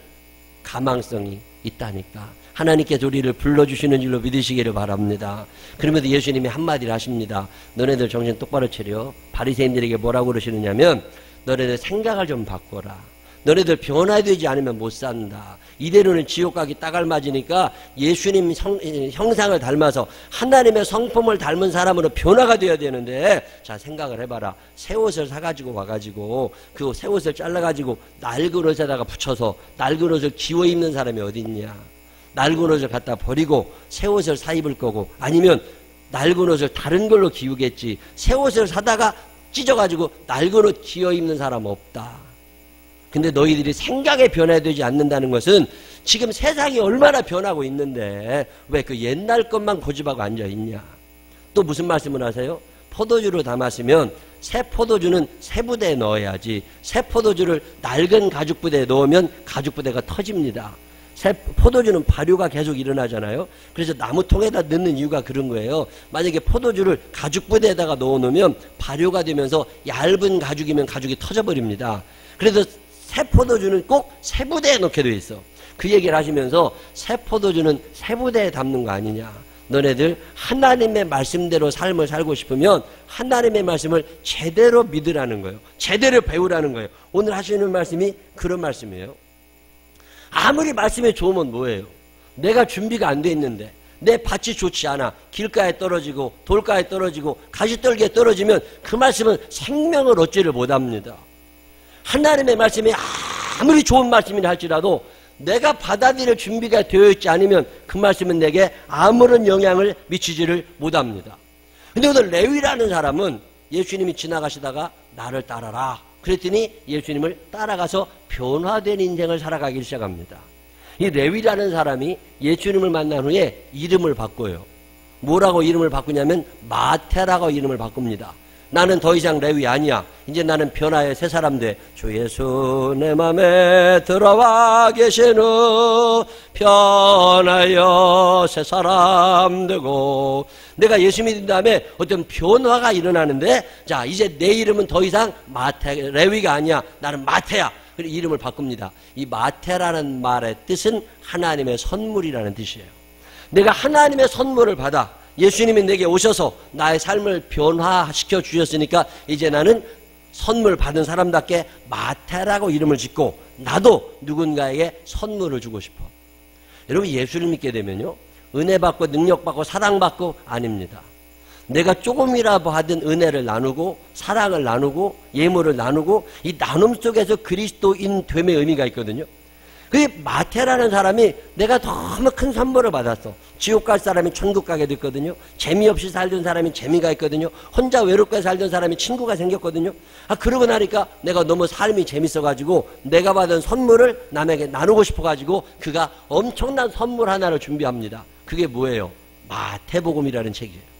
가망성이 있다니까. 하나님께서 우리를 불러주시는 줄로 믿으시기를 바랍니다. 그러면서 예수님이 한마디를 하십니다. 너네들 정신 똑바로 차려. 바리새인들에게 뭐라고 그러시느냐면, 너네들 생각을 좀 바꿔라. 너네들 변화되지 않으면 못 산다. 이대로는 지옥 가기 딱 알맞으니까 예수님 형상을 닮아서 하나님의 성품을 닮은 사람으로 변화가 되어야 되는데, 자 생각을 해봐라. 새 옷을 사가지고 와가지고 그 새 옷을 잘라가지고 낡은 옷에다가 붙여서 낡은 옷을 기워 입는 사람이 어디 있냐? 낡은 옷을 갖다 버리고 새 옷을 사 입을 거고, 아니면 낡은 옷을 다른 걸로 기우겠지. 새 옷을 사다가 찢어가지고 낡은 옷 기어 입는 사람 없다. 근데 너희들이 생각에 변화되지 않는다는 것은 지금 세상이 얼마나 변하고 있는데 왜 그 옛날 것만 고집하고 앉아있냐? 또 무슨 말씀을 하세요? 포도주로 담았으면 새 포도주는 새 부대에 넣어야지 새 포도주를 낡은 가죽 부대에 넣으면 가죽 부대가 터집니다. 새 포도주는 발효가 계속 일어나잖아요. 그래서 나무통에다 넣는 이유가 그런 거예요. 만약에 포도주를 가죽 부대에다가 넣어놓으면 발효가 되면서 얇은 가죽이면 가죽이 터져버립니다. 그래서 새 포도주는 꼭 새 부대에 넣게 돼 있어. 그 얘기를 하시면서 새 포도주는 새 부대에 담는 거 아니냐. 너네들 하나님의 말씀대로 삶을 살고 싶으면 하나님의 말씀을 제대로 믿으라는 거예요. 제대로 배우라는 거예요. 오늘 하시는 말씀이 그런 말씀이에요. 아무리 말씀이 좋으면 뭐예요? 내가 준비가 안 돼 있는데 내 밭이 좋지 않아. 길가에 떨어지고 돌가에 떨어지고 가시떨기에 떨어지면 그 말씀은 생명을 얻지를 못합니다. 하나님의 말씀이 아무리 좋은 말씀이라 할지라도 내가 받아들일 준비가 되어 있지 않으면 그 말씀은 내게 아무런 영향을 미치지를 못합니다. 근데 오늘 레위라는 사람은 예수님이 지나가시다가 나를 따라라 그랬더니 예수님을 따라가서 변화된 인생을 살아가기 시작합니다. 이 레위라는 사람이 예수님을 만난 후에 이름을 바꿔요. 뭐라고 이름을 바꾸냐면 마태라고 이름을 바꿉니다. 나는 더 이상 레위 아니야. 이제 나는 변화의 새 사람 돼. 주 예수 내 맘에 들어와 계신 후 변하여 새 사람 되고. 내가 예수 믿은 다음에 어떤 변화가 일어나는데 자 이제 내 이름은 더 이상 마태 레위가 아니야. 나는 마태야. 그리고 이름을 바꿉니다. 이 마태라는 말의 뜻은 하나님의 선물이라는 뜻이에요. 내가 하나님의 선물을 받아 예수님이 내게 오셔서 나의 삶을 변화시켜 주셨으니까 이제 나는 선물 받은 사람답게 마태라고 이름을 짓고 나도 누군가에게 선물을 주고 싶어. 여러분 예수를 믿게 되면요 은혜 받고 능력 받고 사랑 받고 아닙니다. 내가 조금이라도 받은 은혜를 나누고 사랑을 나누고 예물을 나누고 이 나눔 속에서 그리스도인 됨의 의미가 있거든요. 그 마태라는 사람이 내가 너무 큰 선물을 받았어. 지옥 갈 사람이 천국 가게 됐거든요. 재미없이 살던 사람이 재미가 있거든요. 혼자 외롭게 살던 사람이 친구가 생겼거든요. 그러고 나니까 내가 너무 삶이 재밌어가지고 내가 받은 선물을 남에게 나누고 싶어가지고 그가 엄청난 선물 하나를 준비합니다. 그게 뭐예요? 마태복음이라는 책이에요.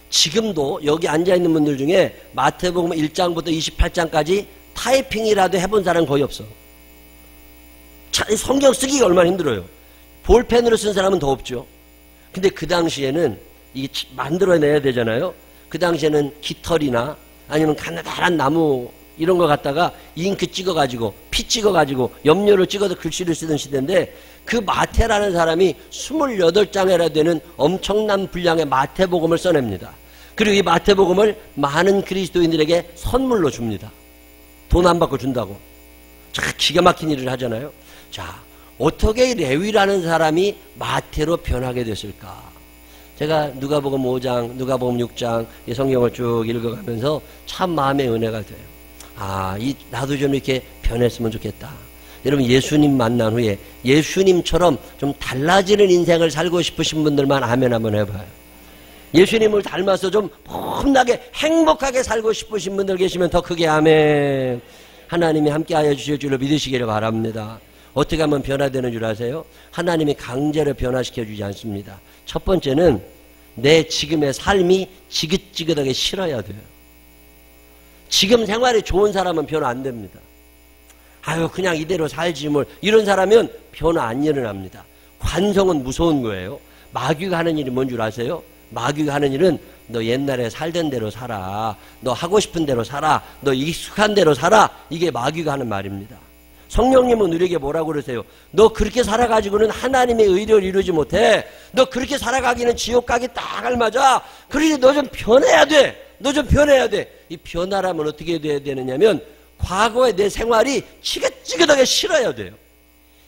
지금도 여기 앉아있는 분들 중에 마태복음 1장부터 28장까지 타이핑이라도 해본 사람 거의 없어. 성경 쓰기가 얼마나 힘들어요. 볼펜으로 쓴 사람은 더 없죠. 근데 그 당시에는 이게 만들어내야 되잖아요. 그 당시에는 깃털이나 아니면 가느다란 나무 이런 거 갖다가 잉크 찍어가지고 피 찍어가지고 염료를 찍어서 글씨를 쓰던 시대인데 그 마태라는 사람이 28장이나 되는 엄청난 분량의 마태복음을 써냅니다. 그리고 이 마태복음을 많은 그리스도인들에게 선물로 줍니다. 돈 안 받고 준다고. 기가 막힌 일을 하잖아요. 자, 어떻게 레위라는 사람이 마태로 변하게 됐을까? 제가 누가복음 5장, 누가복음 6장 이 성경을 쭉 읽어가면서 참 마음의 은혜가 돼요. 나도 좀 이렇게 변했으면 좋겠다. 여러분 예수님 만난 후에 예수님처럼 좀 달라지는 인생을 살고 싶으신 분들만 아멘 한번 해봐요. 예수님을 닮아서 좀 폼나게 행복하게 살고 싶으신 분들 계시면 더 크게 아멘. 하나님이 함께하여 주실 줄로 믿으시기를 바랍니다. 어떻게 하면 변화되는 줄 아세요? 하나님이 강제로 변화시켜 주지 않습니다. 첫 번째는 내 지금의 삶이 지긋지긋하게 싫어야 돼요. 지금 생활이 좋은 사람은 변화 안 됩니다. 그냥 이대로 살지 뭘. 이런 사람은 변화 안 일어납니다. 관성은 무서운 거예요. 마귀가 하는 일이 뭔 줄 아세요? 마귀가 하는 일은 너 옛날에 살던 대로 살아. 너 하고 싶은 대로 살아. 너 익숙한 대로 살아. 이게 마귀가 하는 말입니다. 성령님은 우리에게 뭐라고 그러세요? 너 그렇게 살아가지고는 하나님의 의를 이루지 못해. 너 그렇게 살아가기는 지옥 가기 딱 알맞아. 그러니 너 좀 변해야 돼. 너 좀 변해야 돼. 이 변화라면 어떻게 돼야 되느냐면 과거의 내 생활이 지긋지긋하게 싫어야 돼요.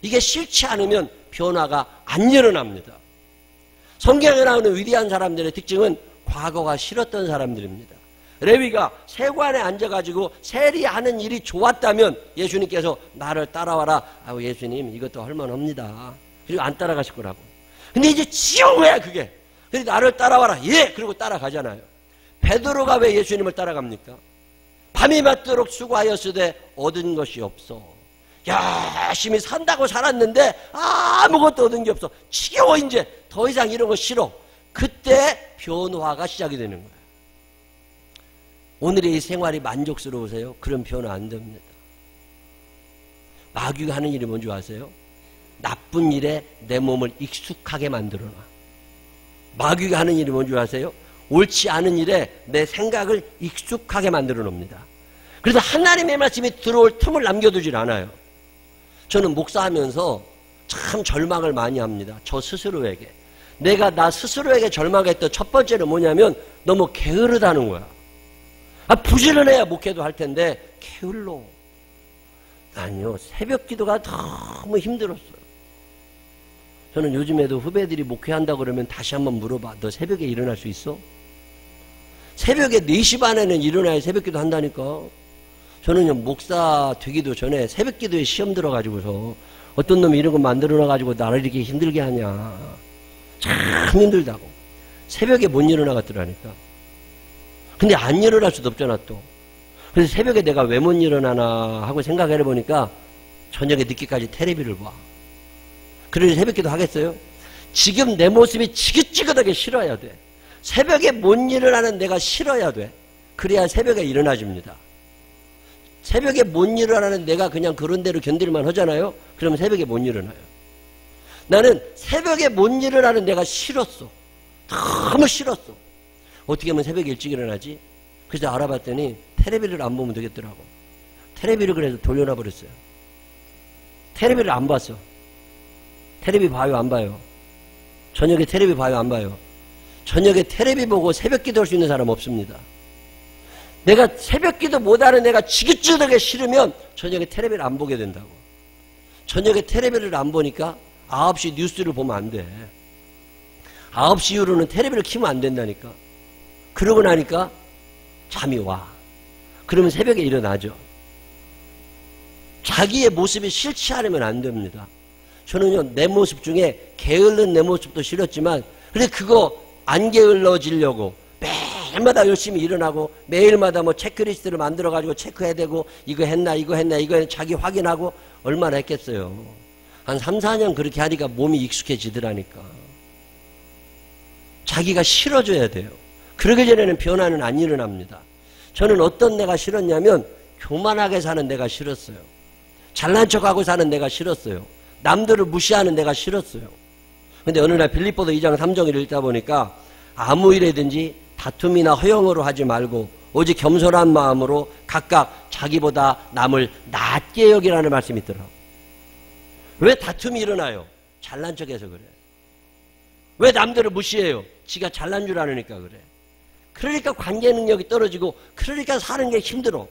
이게 싫지 않으면 변화가 안 일어납니다. 성경에 나오는 위대한 사람들의 특징은 과거가 싫었던 사람들입니다. 레위가 세관에 앉아가지고 세리하는 일이 좋았다면 예수님께서 나를 따라와라. 예수님 이것도 할만합니다. 그리고 안 따라가실 거라고. 근데 이제 지옥이야 그게. 그래서 나를 따라와라. 예. 그리고 따라가잖아요. 베드로가 왜 예수님을 따라갑니까? 밤이 맞도록 수고하였으되 얻은 것이 없어. 열심히 산다고 살았는데 아무것도 얻은 게 없어. 지겨워. 이제 더 이상 이런 거 싫어. 그때 변화가 시작이 되는 거예요. 오늘의 이 생활이 만족스러우세요? 그런 표현은 안 됩니다. 마귀가 하는 일이 뭔지 아세요? 나쁜 일에 내 몸을 익숙하게 만들어놔. 마귀가 하는 일이 뭔지 아세요? 옳지 않은 일에 내 생각을 익숙하게 만들어 놉니다. 그래서 하나님의 말씀이 들어올 틈을 남겨두질 않아요. 저는 목사하면서 참 절망을 많이 합니다. 저 스스로에게. 내가 나 스스로에게 절망했던 첫 번째는 뭐냐면 너무 게으르다는 거야. 부지런해야 목회도 할 텐데 게을러. 아니요. 새벽 기도가 너무 힘들었어요. 저는 요즘에도 후배들이 목회한다고 그러면 다시 한번 물어봐. 너 새벽에 일어날 수 있어? 새벽에 4시 반에는 일어나야 새벽 기도 한다니까. 저는요, 목사 되기도 전에 새벽 기도에 시험 들어가지고서 어떤 놈이 이런 거 만들어놔가지고 나를 이렇게 힘들게 하냐. 참 힘들다고. 새벽에 못 일어나갔더라니까. 근데 안 일어날 수도 없잖아, 또. 그래서 새벽에 내가 왜 못 일어나나 하고 생각을 해보니까 저녁에 늦게까지 텔레비를 봐. 그러니 새벽 기도 하겠어요? 지금 내 모습이 지긋지긋하게 싫어야 돼. 새벽에 못 일어나는 내가 싫어야 돼. 그래야 새벽에 일어나집니다. 새벽에 못 일어나는 내가 그냥 그런 대로 견딜만 하잖아요. 그러면 새벽에 못 일어나요. 나는 새벽에 못 일어나는 내가 싫었어. 너무 싫었어. 어떻게 하면 새벽에 일찍 일어나지? 그래서 알아봤더니 텔레비를 안 보면 되겠더라고. 텔레비를 그래서 돌려놔 버렸어요. 텔레비를 안 봤어. 텔레비 봐요, 안 봐요? 저녁에 텔레비 봐요, 안 봐요? 저녁에 텔레비 보고 새벽 기도할 수 있는 사람 없습니다. 내가 새벽 기도 못하는 내가 지긋지긋하게 싫으면 저녁에 텔레비를 안 보게 된다고. 저녁에 텔레비를 안 보니까 9시 뉴스를 보면 안 돼. 9시 이후로는 텔레비를 켜면 안 된다니까. 그러고 나니까 잠이 와. 그러면 새벽에 일어나죠. 자기의 모습이 싫지 않으면 안 됩니다. 저는요, 내 모습 중에 게을른 내 모습도 싫었지만, 근데 그거 안 게을러지려고 매일마다 열심히 일어나고, 매일마다 뭐 체크리스트를 만들어가지고 체크해야 되고, 이거 했나, 이거 했나, 이거 했나, 자기 확인하고, 얼마나 했겠어요. 한 3, 4년 그렇게 하니까 몸이 익숙해지더라니까. 자기가 싫어져야 돼요. 그러기 전에는 변화는 안 일어납니다. 저는 어떤 내가 싫었냐면, 교만하게 사는 내가 싫었어요. 잘난 척하고 사는 내가 싫었어요. 남들을 무시하는 내가 싫었어요. 근데 어느 날 빌립보서 2장 3절을 읽다 보니까 아무 일이든지 다툼이나 허영으로 하지 말고 오직 겸손한 마음으로 각각 자기보다 남을 낮게 여기라는 말씀이 있더라고요. 왜 다툼이 일어나요? 잘난 척해서 그래. 왜 남들을 무시해요? 지가 잘난 줄 아니까 그래. 그러니까 관계 능력이 떨어지고 그러니까 사는 게 힘들어.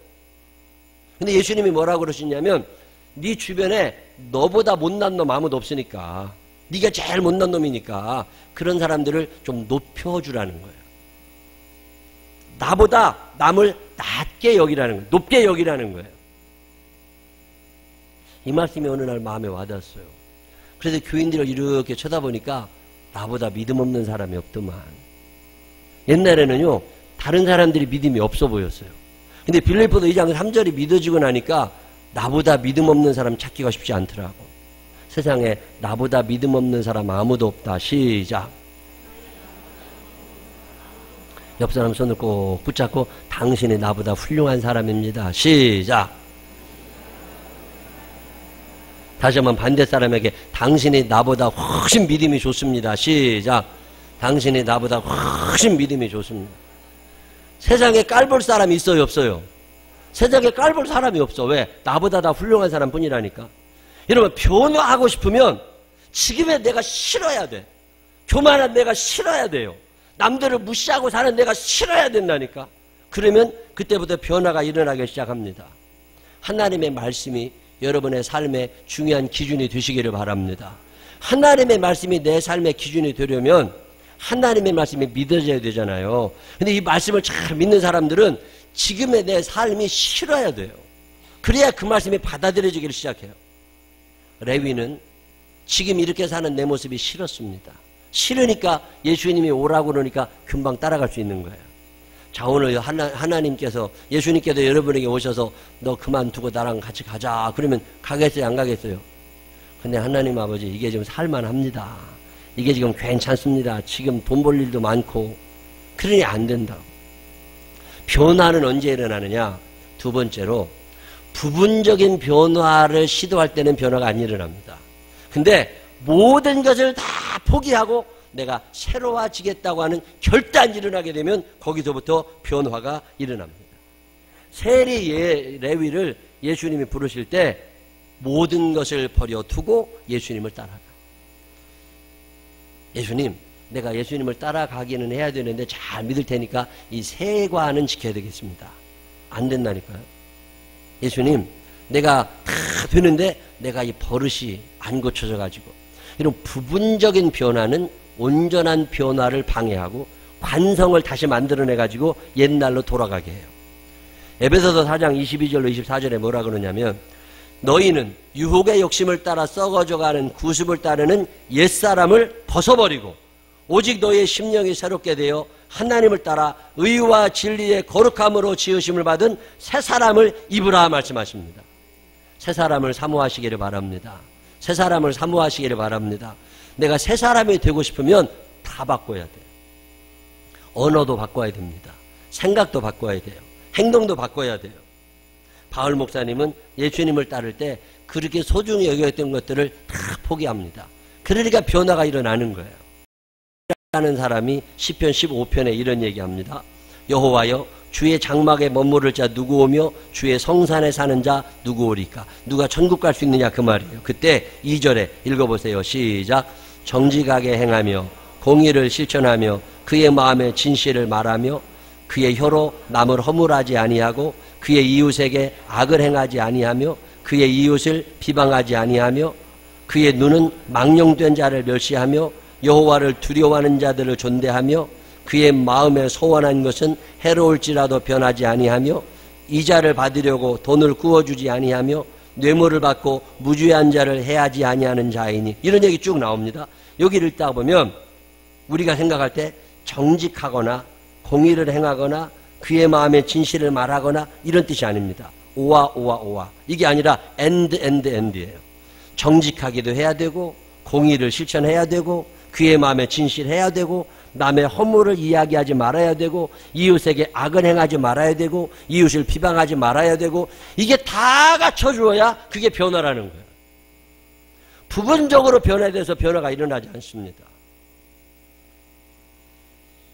근데 예수님이 뭐라고 그러시냐면 네 주변에 너보다 못난 놈 아무도 없으니까 네가 제일 못난 놈이니까 그런 사람들을 좀 높여주라는 거예요. 나보다 남을 낮게 여기라는 거예요. 높게 여기라는 거예요. 이 말씀이 어느 날 마음에 와닿았어요. 그래서 교인들을 이렇게 쳐다보니까 나보다 믿음 없는 사람이 없더만. 옛날에는요, 다른 사람들이 믿음이 없어 보였어요. 근데 빌립보서 2장 3절이 믿어지고 나니까 나보다 믿음 없는 사람 찾기가 쉽지 않더라고. 세상에 나보다 믿음 없는 사람 아무도 없다. 시작. 옆 사람 손을 꼭 붙잡고 당신이 나보다 훌륭한 사람입니다. 시작. 다시 한번 반대 사람에게 당신이 나보다 훨씬 믿음이 좋습니다. 시작. 당신이 나보다 훨씬 믿음이 좋습니다. 세상에 깔볼 사람이 있어요, 없어요? 세상에 깔볼 사람이 없어. 왜? 나보다 다 훌륭한 사람뿐이라니까. 여러분, 변화하고 싶으면 지금의 내가 싫어야 돼. 교만한 내가 싫어야 돼요. 남들을 무시하고 사는 내가 싫어야 된다니까. 그러면 그때부터 변화가 일어나기 시작합니다. 하나님의 말씀이 여러분의 삶의 중요한 기준이 되시기를 바랍니다. 하나님의 말씀이 내 삶의 기준이 되려면 하나님의 말씀이 믿어져야 되잖아요. 근데 이 말씀을 잘 믿는 사람들은 지금의 내 삶이 싫어야 돼요. 그래야 그 말씀이 받아들여지기를 시작해요. 레위는 지금 이렇게 사는 내 모습이 싫었습니다. 싫으니까 예수님이 오라고 그러니까 금방 따라갈 수 있는 거예요. 자, 오늘 하나님께서, 예수님께서 여러분에게 오셔서 너 그만두고 나랑 같이 가자. 그러면 가겠어요, 안 가겠어요? 근데 하나님 아버지, 이게 좀 살만합니다. 이게 지금 괜찮습니다. 지금 돈 벌 일도 많고. 그러니 안 된다고. 변화는 언제 일어나느냐? 두 번째로 부분적인 변화를 시도할 때는 변화가 안 일어납니다. 근데 모든 것을 다 포기하고 내가 새로워지겠다고 하는 결단이 일어나게 되면 거기서부터 변화가 일어납니다. 세리 레위를 예수님이 부르실 때 모든 것을 버려두고 예수님을 따라가. 예수님, 내가 예수님을 따라가기는 해야 되는데 잘 믿을 테니까 이 세관은 지켜야 되겠습니다. 안 된다니까요. 예수님, 내가 다 되는데 내가 이 버릇이 안 고쳐져 가지고. 이런 부분적인 변화는 온전한 변화를 방해하고 관성을 다시 만들어내 가지고 옛날로 돌아가게 해요. 에베소서 4장 22절로 24절에 뭐라 그러냐면 너희는 유혹의 욕심을 따라 썩어져가는 구습을 따르는 옛사람을 벗어버리고 오직 너희의 심령이 새롭게 되어 하나님을 따라 의와 진리의 거룩함으로 지으심을 받은 새 사람을 입으라 말씀하십니다. 새 사람을 사모하시기를 바랍니다. 새 사람을 사모하시기를 바랍니다. 내가 새 사람이 되고 싶으면 다 바꿔야 돼요. 언어도 바꿔야 됩니다. 생각도 바꿔야 돼요. 행동도 바꿔야 돼요. 바울 목사님은 예수님을 따를 때 그렇게 소중히 여겼던 것들을 다 포기합니다. 그러니까 변화가 일어나는 거예요. 라는 사람이 시편 15편에 이런 얘기합니다. 여호와여 주의 장막에 머무를 자 누구 오며 주의 성산에 사는 자 누구 오리까? 누가 천국 갈 수 있느냐 그 말이에요. 그때 2절에 읽어보세요. 시작. 정직하게 행하며 공의를 실천하며 그의 마음에 진실을 말하며 그의 혀로 남을 허물하지 아니하고 그의 이웃에게 악을 행하지 아니하며 그의 이웃을 비방하지 아니하며 그의 눈은 망령된 자를 멸시하며 여호와를 두려워하는 자들을 존대하며 그의 마음에 소원한 것은 해로울지라도 변하지 아니하며 이자를 받으려고 돈을 구워주지 아니하며 뇌물을 받고 무죄한 자를 해하지 아니하는 자이니 이런 얘기 쭉 나옵니다. 여기를 읽다 보면 우리가 생각할 때 정직하거나 공의를 행하거나 그의 마음에 진실을 말하거나 이런 뜻이 아닙니다. 오와 이게 아니라 엔드예요. 정직하기도 해야 되고 공의를 실천해야 되고 그의 마음에 진실해야 되고 남의 허물을 이야기하지 말아야 되고 이웃에게 악을 행하지 말아야 되고 이웃을 비방하지 말아야 되고 이게 다 갖춰주어야 그게 변화라는 거예요. 부분적으로 변화돼서 변화가 일어나지 않습니다.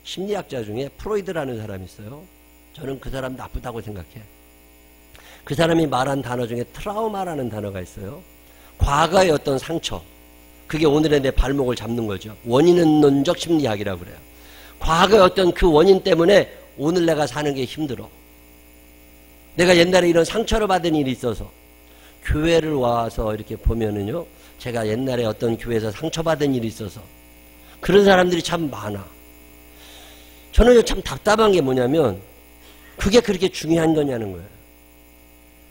심리학자 중에 프로이드라는 사람이 있어요. 저는 그 사람 나쁘다고 생각해. 그 사람이 말한 단어 중에 트라우마라는 단어가 있어요. 과거의 어떤 상처, 그게 오늘의 내 발목을 잡는 거죠. 원인론적 심리학이라고 그래요. 과거의 어떤 그 원인 때문에 오늘 내가 사는 게 힘들어. 내가 옛날에 이런 상처를 받은 일이 있어서 교회를 와서 이렇게 보면은요, 제가 옛날에 어떤 교회에서 상처받은 일이 있어서 그런 사람들이 참 많아. 저는 참 답답한 게 뭐냐면 그게 그렇게 중요한 거냐는 거예요.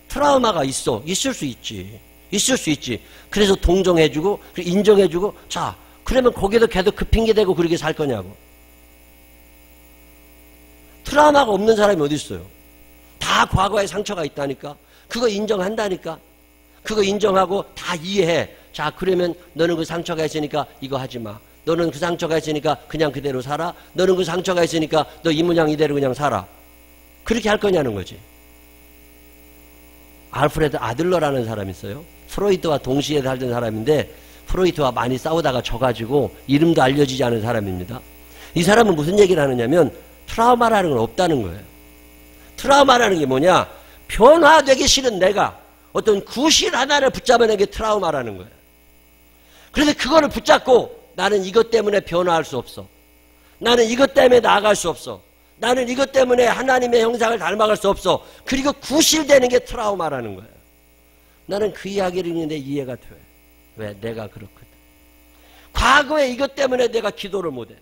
트라우마가 있을 수 있지. 그래서 동정해주고 인정해주고 자 그러면 거기도 계속 그 핑계대고 그렇게 살 거냐고. 트라우마가 없는 사람이 어디 있어요. 다 과거에 상처가 있다니까. 그거 인정한다니까. 그거 인정하고 다 이해해. 자 그러면 너는 그 상처가 있으니까 이거 하지 마. 너는 그 상처가 있으니까 그냥 그대로 살아. 너는 그 상처가 있으니까 너 이 모양 이대로 그냥 살아. 그렇게 할 거냐는 거지. 알프레드 아들러라는 사람이 있어요. 프로이트와 동시에 살던 사람인데 프로이트와 많이 싸우다가 져가지고 이름도 알려지지 않은 사람입니다. 이 사람은 무슨 얘기를 하느냐면 트라우마라는 건 없다는 거예요. 트라우마라는 게 뭐냐? 변화되기 싫은 내가 어떤 구실 하나를 붙잡아낸 게 트라우마라는 거예요. 그런데 그거를 붙잡고 나는 이것 때문에 변화할 수 없어. 나는 이것 때문에 나아갈 수 없어. 나는 이것 때문에 하나님의 형상을 닮아갈 수 없어. 그리고 구실되는 게 트라우마라는 거예요. 나는 그 이야기를 읽는데 이해가 돼. 왜? 내가 그렇거든. 과거에 이것 때문에 내가 기도를 못해.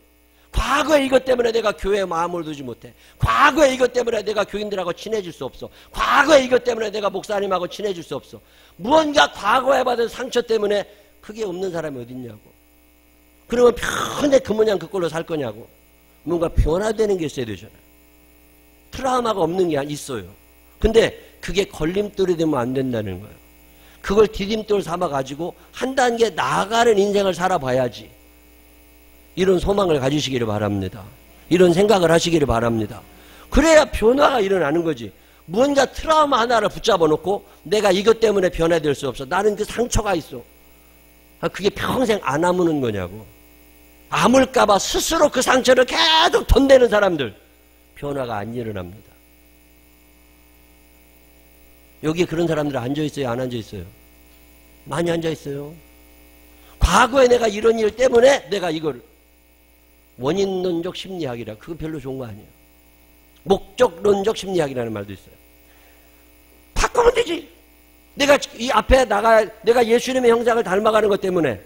과거에 이것 때문에 내가 교회에 마음을 두지 못해. 과거에 이것 때문에 내가 교인들하고 친해질 수 없어. 과거에 이것 때문에 내가 목사님하고 친해질 수 없어. 무언가 과거에 받은 상처 때문에 그게 없는 사람이 어딨냐고. 그러면 편에 그 모양 그 꼴로 살 거냐고. 뭔가 변화되는 게 있어야 되잖아요. 트라우마가 없는 게 있어요. 근데 그게 걸림돌이 되면 안 된다는 거예요. 그걸 디딤돌 삼아가지고 한 단계 나아가는 인생을 살아봐야지. 이런 소망을 가지시기를 바랍니다. 이런 생각을 하시기를 바랍니다. 그래야 변화가 일어나는 거지. 뭔가 트라우마 하나를 붙잡아 놓고 내가 이것 때문에 변화될 수 없어. 나는 그 상처가 있어. 그게 평생 안 아무는 거냐고. 아물까봐 스스로 그 상처를 계속 덧내는 사람들, 변화가 안 일어납니다. 여기에 그런 사람들 앉아있어요? 안 앉아있어요? 많이 앉아있어요. 과거에 내가 이런 일 때문에 내가 이걸 원인론적 심리학이라, 그거 별로 좋은 거 아니에요. 목적론적 심리학이라는 말도 있어요. 바꾸면 되지. 내가 이 앞에 내가 예수님의 형상을 닮아가는 것 때문에,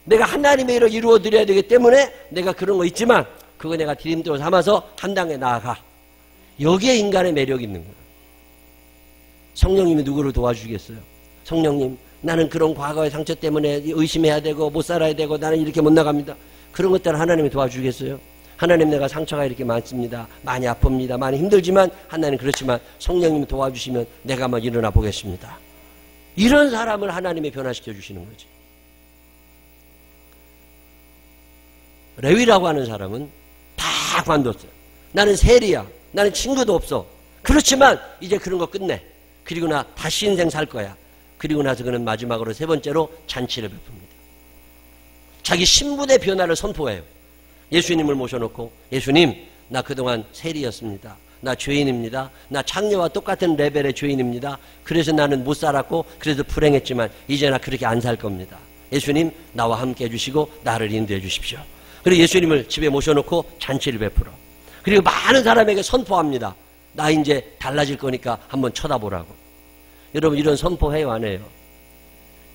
내가 하나님의 일을 이루어 드려야 되기 때문에 내가 그런 거 있지만, 그거 내가 디딤돌 삼아서 한 단계 나아가. 여기에 인간의 매력이 있는 거예요. 성령님이 누구를 도와주시겠어요? 성령님, 나는 그런 과거의 상처 때문에 의심해야 되고 못 살아야 되고 나는 이렇게 못 나갑니다. 그런 것들은 하나님이 도와주겠어요? 하나님, 내가 상처가 이렇게 많습니다. 많이 아픕니다. 많이 힘들지만, 하나님 그렇지만 성령님이 도와주시면 내가 한번 일어나 보겠습니다. 이런 사람을 하나님이 변화시켜 주시는 거지. 레위라고 하는 사람은 다 관뒀어요. 나는 세리야. 나는 친구도 없어. 그렇지만 이제 그런 거 끝내. 그리고 나 다시 인생 살 거야. 그리고 나서 그는 마지막으로 세 번째로 잔치를 베풉니다. 자기 신분의 변화를 선포해요. 예수님을 모셔놓고, 예수님, 나 그동안 세리였습니다. 나 죄인입니다. 나 창녀와 똑같은 레벨의 죄인입니다. 그래서 나는 못 살았고 그래서 불행했지만 이제 나 그렇게 안 살 겁니다. 예수님, 나와 함께 해주시고 나를 인도해 주십시오. 그리고 예수님을 집에 모셔놓고 잔치를 베풀어. 그리고 많은 사람에게 선포합니다. 나 이제 달라질 거니까 한번 쳐다보라고. 여러분, 이런 선포해요, 안 해요?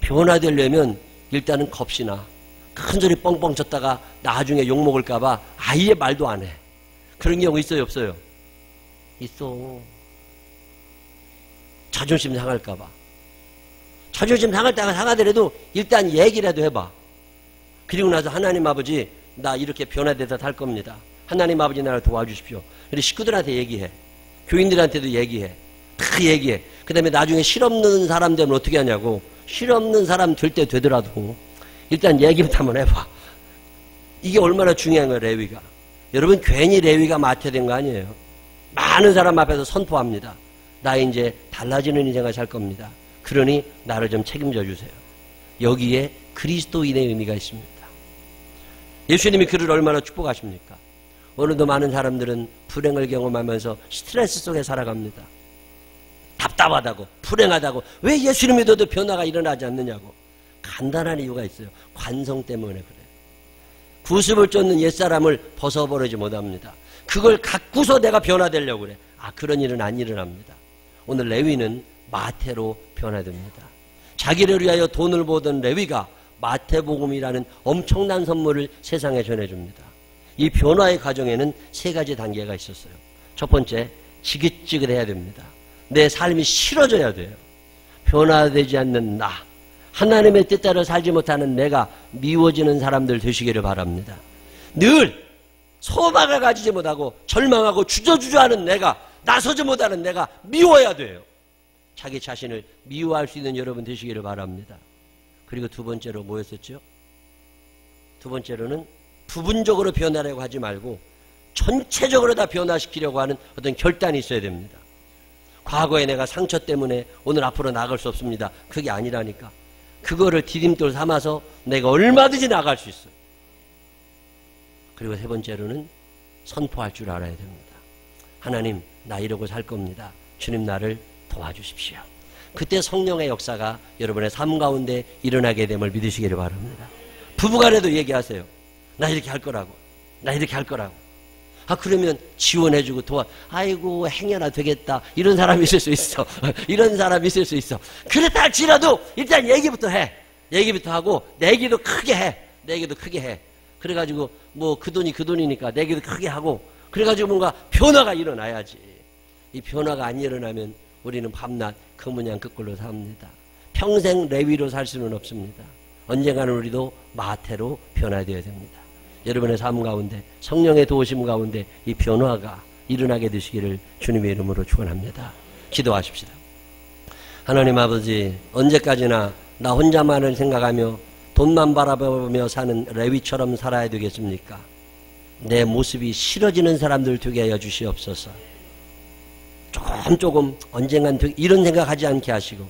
변화되려면 일단은 겁시나. 큰 소리 뻥뻥 쳤다가 나중에 욕먹을까봐 아예 말도 안 해. 그런 경우 있어요, 없어요? 있어. 자존심 상할까봐. 자존심 상하더라도 일단 얘기라도 해봐. 그리고 나서, 하나님 아버지, 나 이렇게 변화돼서 살 겁니다. 하나님 아버지, 나를 도와주십시오. 그리고 식구들한테 얘기해. 교인들한테도 얘기해. 다 얘기해. 그 다음에 나중에 실없는 사람 되면 어떻게 하냐고. 실없는 사람 될 때 되더라도 일단 얘기부터 한번 해봐. 이게 얼마나 중요한 거예요, 레위가. 여러분, 괜히 레위가 마태된 거 아니에요. 많은 사람 앞에서 선포합니다. 나 이제 달라지는 인생을 살 겁니다. 그러니 나를 좀 책임져 주세요. 여기에 그리스도인의 의미가 있습니다. 예수님이 그를 얼마나 축복하십니까? 오늘도 많은 사람들은 불행을 경험하면서 스트레스 속에 살아갑니다. 답답하다고, 불행하다고, 왜 예수님 믿어도 변화가 일어나지 않느냐고. 간단한 이유가 있어요. 관성 때문에 그래요. 구습을 쫓는 옛사람을 벗어버리지 못합니다. 그걸 갖고서 내가 변화되려고 그래. 그런 일은 안 일어납니다. 오늘 레위는 마태로 변화됩니다. 자기를 위하여 돈을 보던 레위가 마태복음이라는 엄청난 선물을 세상에 전해줍니다. 이 변화의 과정에는 세 가지 단계가 있었어요. 첫 번째, 지긋지긋해야 됩니다. 내 삶이 싫어져야 돼요. 변화되지 않는 나, 하나님의 뜻대로 살지 못하는 내가 미워지는 사람들 되시기를 바랍니다. 늘 소망을 가지지 못하고 절망하고 주저주저하는 내가, 나서지 못하는 내가 미워야 돼요. 자기 자신을 미워할 수 있는 여러분 되시기를 바랍니다. 그리고 두 번째로 뭐였었죠? 두 번째로는 부분적으로 변하려고 하지 말고 전체적으로 다 변화시키려고 하는 어떤 결단이 있어야 됩니다. 과거에 내가 상처 때문에 오늘 앞으로 나갈 수 없습니다. 그게 아니라니까. 그거를 디딤돌 삼아서 내가 얼마든지 나갈 수 있어요. 그리고 세 번째로는 선포할 줄 알아야 됩니다. 하나님, 나 이러고 살 겁니다. 주님, 나를 도와주십시오. 그때 성령의 역사가 여러분의 삶 가운데 일어나게 됨을 믿으시기를 바랍니다. 부부간에도 얘기하세요. 나 이렇게 할 거라고. 나 이렇게 할 거라고. 그러면 지원해주고 아이고, 행여나 되겠다. 이런 사람이 있을 수 있어. 이런 사람이 있을 수 있어. 그렇다 할지라도 일단 얘기부터 해. 얘기부터 하고, 내기도 크게 해. 내기도 크게 해. 그래가지고, 그 돈이 그 돈이니까 내기도 크게 하고, 그래가지고 뭔가 변화가 일어나야지. 이 변화가 안 일어나면 우리는 밤낮 그 모양 그 꼴로 삽니다. 평생 레위로 살 수는 없습니다. 언젠가는 우리도 마태로 변화되어야 됩니다. 여러분의 삶 가운데, 성령의 도우심 가운데 이 변화가 일어나게 되시기를 주님의 이름으로 축원합니다. 기도하십시다. 하나님 아버지, 언제까지나 나 혼자만을 생각하며 돈만 바라보며 사는 레위처럼 살아야 되겠습니까? 내 모습이 싫어지는 사람들 되게 하여 주시옵소서. 조금 언젠간 이런 생각하지 않게 하시고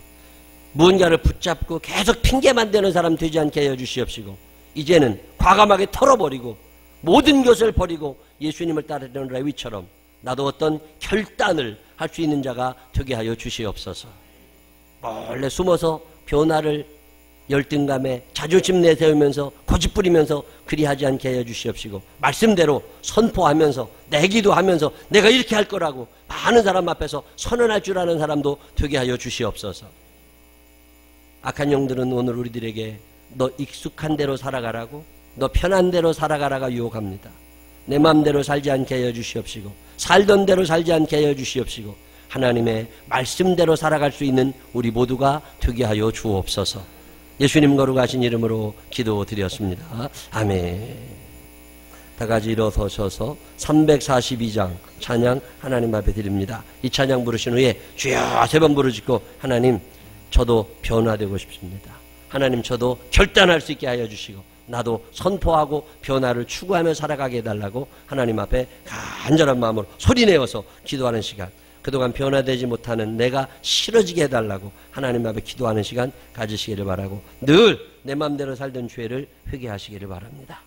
무언가를 붙잡고 계속 핑계만 대는 사람 되지 않게 하여 주시옵시고 이제는 과감하게 털어버리고 모든 것을 버리고 예수님을 따르는 레위처럼 나도 어떤 결단을 할 수 있는 자가 되게 하여 주시옵소서. 몰래 숨어서 변화를 열등감에 자존심 내세우면서 고집부리면서 그리하지 않게 하여 주시옵시고 말씀대로 선포하면서 내기도 하면서 내가 이렇게 할 거라고 많은 사람 앞에서 선언할 줄 아는 사람도 되게 하여 주시옵소서. 악한 영들은 오늘 우리들에게 너 익숙한 대로 살아가라고 너 편한 대로 살아가라가 유혹합니다. 내 마음대로 살지 않게 하여 주시옵시고 살던 대로 살지 않게 하여 주시옵시고 하나님의 말씀대로 살아갈 수 있는 우리 모두가 되게 하여 주옵소서. 예수님 거룩하신 이름으로 기도드렸습니다. 아멘. 다 같이 일어서셔서 342장 찬양 하나님 앞에 드립니다. 이 찬양 부르신 후에 주여 세 번 부르짖고 하나님 저도 변화되고 싶습니다. 하나님 저도 결단할 수 있게 하여 주시고 나도 선포하고 변화를 추구하며 살아가게 해달라고 하나님 앞에 간절한 마음으로 소리내어서 기도하는 시간, 그동안 변화되지 못하는 내가 싫어지게 해달라고 하나님 앞에 기도하는 시간 가지시기를 바라고 늘 내 마음대로 살던 죄를 회개하시기를 바랍니다.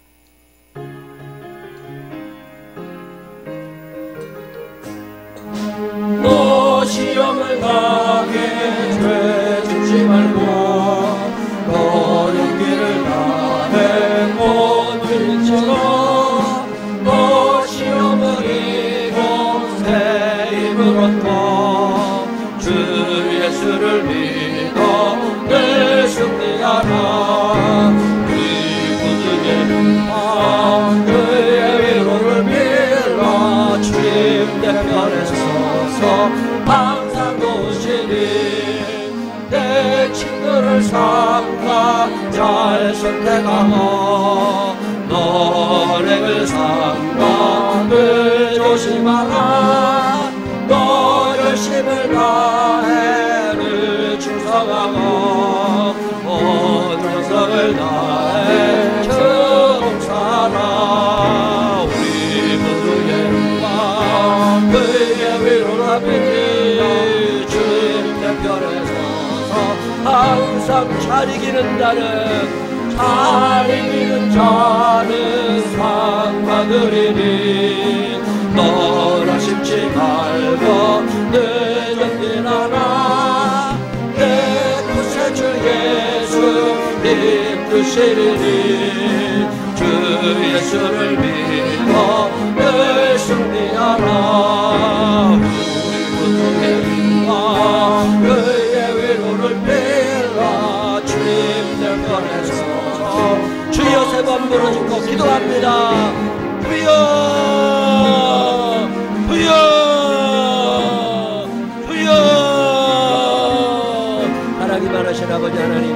너 시험을 당해 죄 짓지 말고 너 용기를 다해 못 들처럼 너 시험을 이고 새 힘을 얻고 주 예수를 믿어 늘 승리하라. 우리 구주의 방 그의 위로를 빌어 주님 내 편에 서서 항상 도우시니 내 친구를 삼가 잘 선택하고 너를 삼가 늘 조심하라. 너 열심을 다해 늘 충성하고 온 정성을 다해 충성하라. 우리 구주의 방 그의 위로라 믿니 주님 내 편에 서서 항상 잘 이기는 자는 상 받으리니 너라 심지 말고 늘 견디나라. 내 구세주 예수님 드시리니 주 예수를 믿어 늘 승리하라. 우리 구주의 방 그의 위로를 빌어 주님 내 편에 서서 주여 세 번 부르짖고 기도합니다. 주여 주여 주여. 사랑이 많으신 아버지 하나님,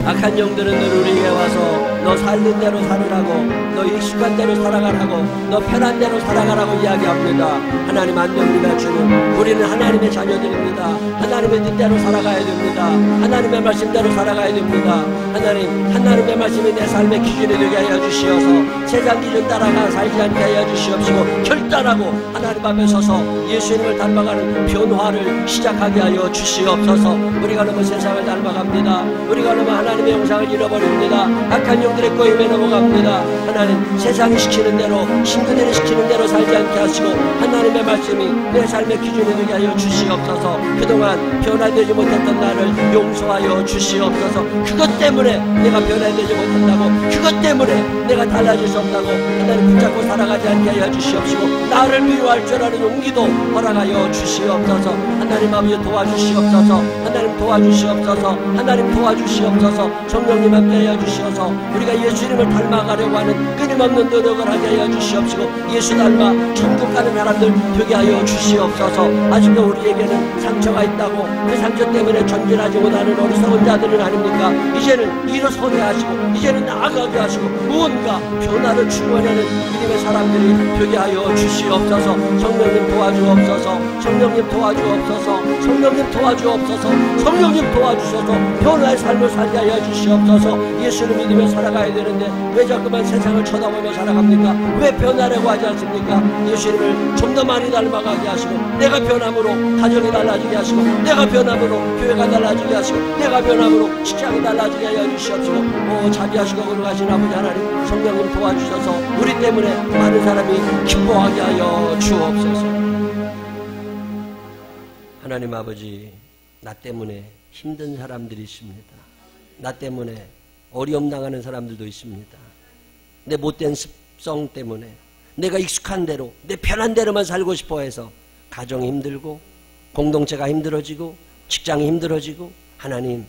악한 영들은 늘 우리에게 와서 너 살는 대로 살으라고 너 익숙한 대로 살아가라고 너 편한 대로 살아가라고 이야기합니다. 하나님 안 됩니다. 주는 우리는 하나님의 자녀들입니다. 하나님의 뜻대로 살아가야 됩니다. 하나님의 말씀대로 살아가야 됩니다. 하나님의 말씀이 내 삶의 기준이 되게 하여 주시어서 세상 기준 따라가 살지 않게 하여 주시옵시고 결단하고 하나님 앞에 서서 예수님을 닮아가는 변화를 시작하게 하여 주시옵소서. 우리가 너무 세상을 닮아갑니다. 우리가 너무 하나님의 영상을 잃어버립니다. 악한 영들의 꼬임에 넘어갑니다. 하나님 세상이 시키는 대로 친구들이 시키는 대로 살지 않게 하시고 하나님의 말씀이 내 삶의 기준이 되게 하여 주시옵소서. 그동안 변화되지 못했던 나를 용서하여 주시옵소서. 그것 때문에 내가 변화되지 못한다고 그것 때문에 내가 달라질 수 없다고 하나님 붙잡고 살아가지 않게 하여 주시옵시고 나를 미워할 줄 아는 용기도 허락하여 주시옵소서. 하나님 아버지 도와주시옵소서. 하나님 도와주시옵소서. 하나님 도와주시옵소서. 성령님 함께 하여 주시어서 우리가 예수님을 닮아가려고 하는 끊임없는 노력을 하게 하여 주시옵시고 예수 닮아 천국 가는 사람들 되게 하여 주시옵소서. 아직도 우리에게는 상처가 있다고 그 상처 때문에 전진하지 못하는 어리석은 자들은 아닙니까? 이제는 일어서게 하시고 이제는 나아가게 하시고 무언가 변화를 추구하는 믿음의 사람들이 되게 하여 주시옵소서. 성령님 도와주옵소서. 성령님 도와주옵소서. 성령님 도와주옵소서. 성령님 도와주셔서 변화의 삶을 살게 하여 주시옵소서. 예수를 믿으며 살아가야 되는데 왜 자꾸만 세상을 쳐다보며 살아갑니까? 왜 변하려고 하지 않습니까? 예수님을 좀 더 많이 닮아가게 하시고, 내가 변함으로 가정이 달라지게 하시고, 내가 변함으로 교회가 달라지게 하시고, 내가 변함으로 직장이 달라지게 하여 주시옵시고, 자비하시고 거룩하신 아버지 하나님, 성령님 도와주셔서 우리 때문에 많은 사람이 기뻐하게 하여 주옵소서. 하나님 아버지, 나 때문에 힘든 사람들이 있습니다. 나 때문에 어려움 당하는 사람들도 있습니다. 내 못된 습성 때문에 내가 익숙한 대로, 내 편한 대로만 살고 싶어 해서 가정이 힘들고, 공동체가 힘들어지고, 직장이 힘들어지고, 하나님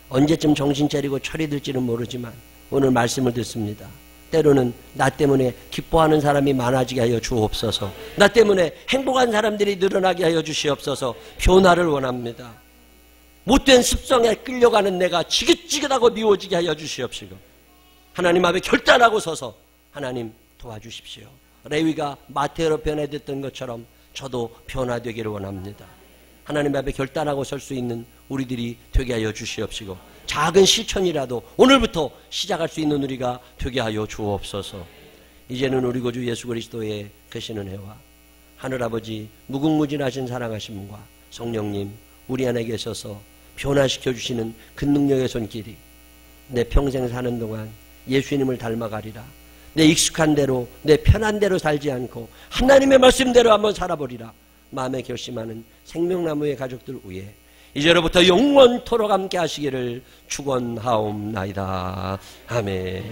언제쯤 정신 차리고 철이 들지는 모르지만 오늘 말씀을 듣습니다. 때로는 나 때문에 기뻐하는 사람이 많아지게 하여 주옵소서. 나 때문에 행복한 사람들이 늘어나게 하여 주시옵소서. 변화를 원합니다. 못된 습성에 끌려가는 내가 지긋지긋하고 미워지게 하여 주시옵시고, 하나님 앞에 결단하고 서서 하나님 도와주십시오. 레위가 마태로 변화됐던 것처럼 저도 변화되기를 원합니다. 하나님 앞에 결단하고 설 수 있는 우리들이 되게 하여 주시옵시고, 작은 실천이라도 오늘부터 시작할 수 있는 우리가 되게 하여 주옵소서. 이제는 우리 구주 예수 그리스도의 크신 은혜와 하늘아버지 무궁무진하신 사랑하심과 성령님 우리 안에 계셔서 변화시켜 주시는 그 능력의 손길이 내 평생 사는 동안 예수님을 닮아가리라. 내 익숙한 대로, 내 편한 대로 살지 않고 하나님의 말씀대로 한번 살아보리라 마음에 결심하는 생명나무의 가족들 위에 이제로부터 영원토록 함께 하시기를 축원하옵나이다. 아멘.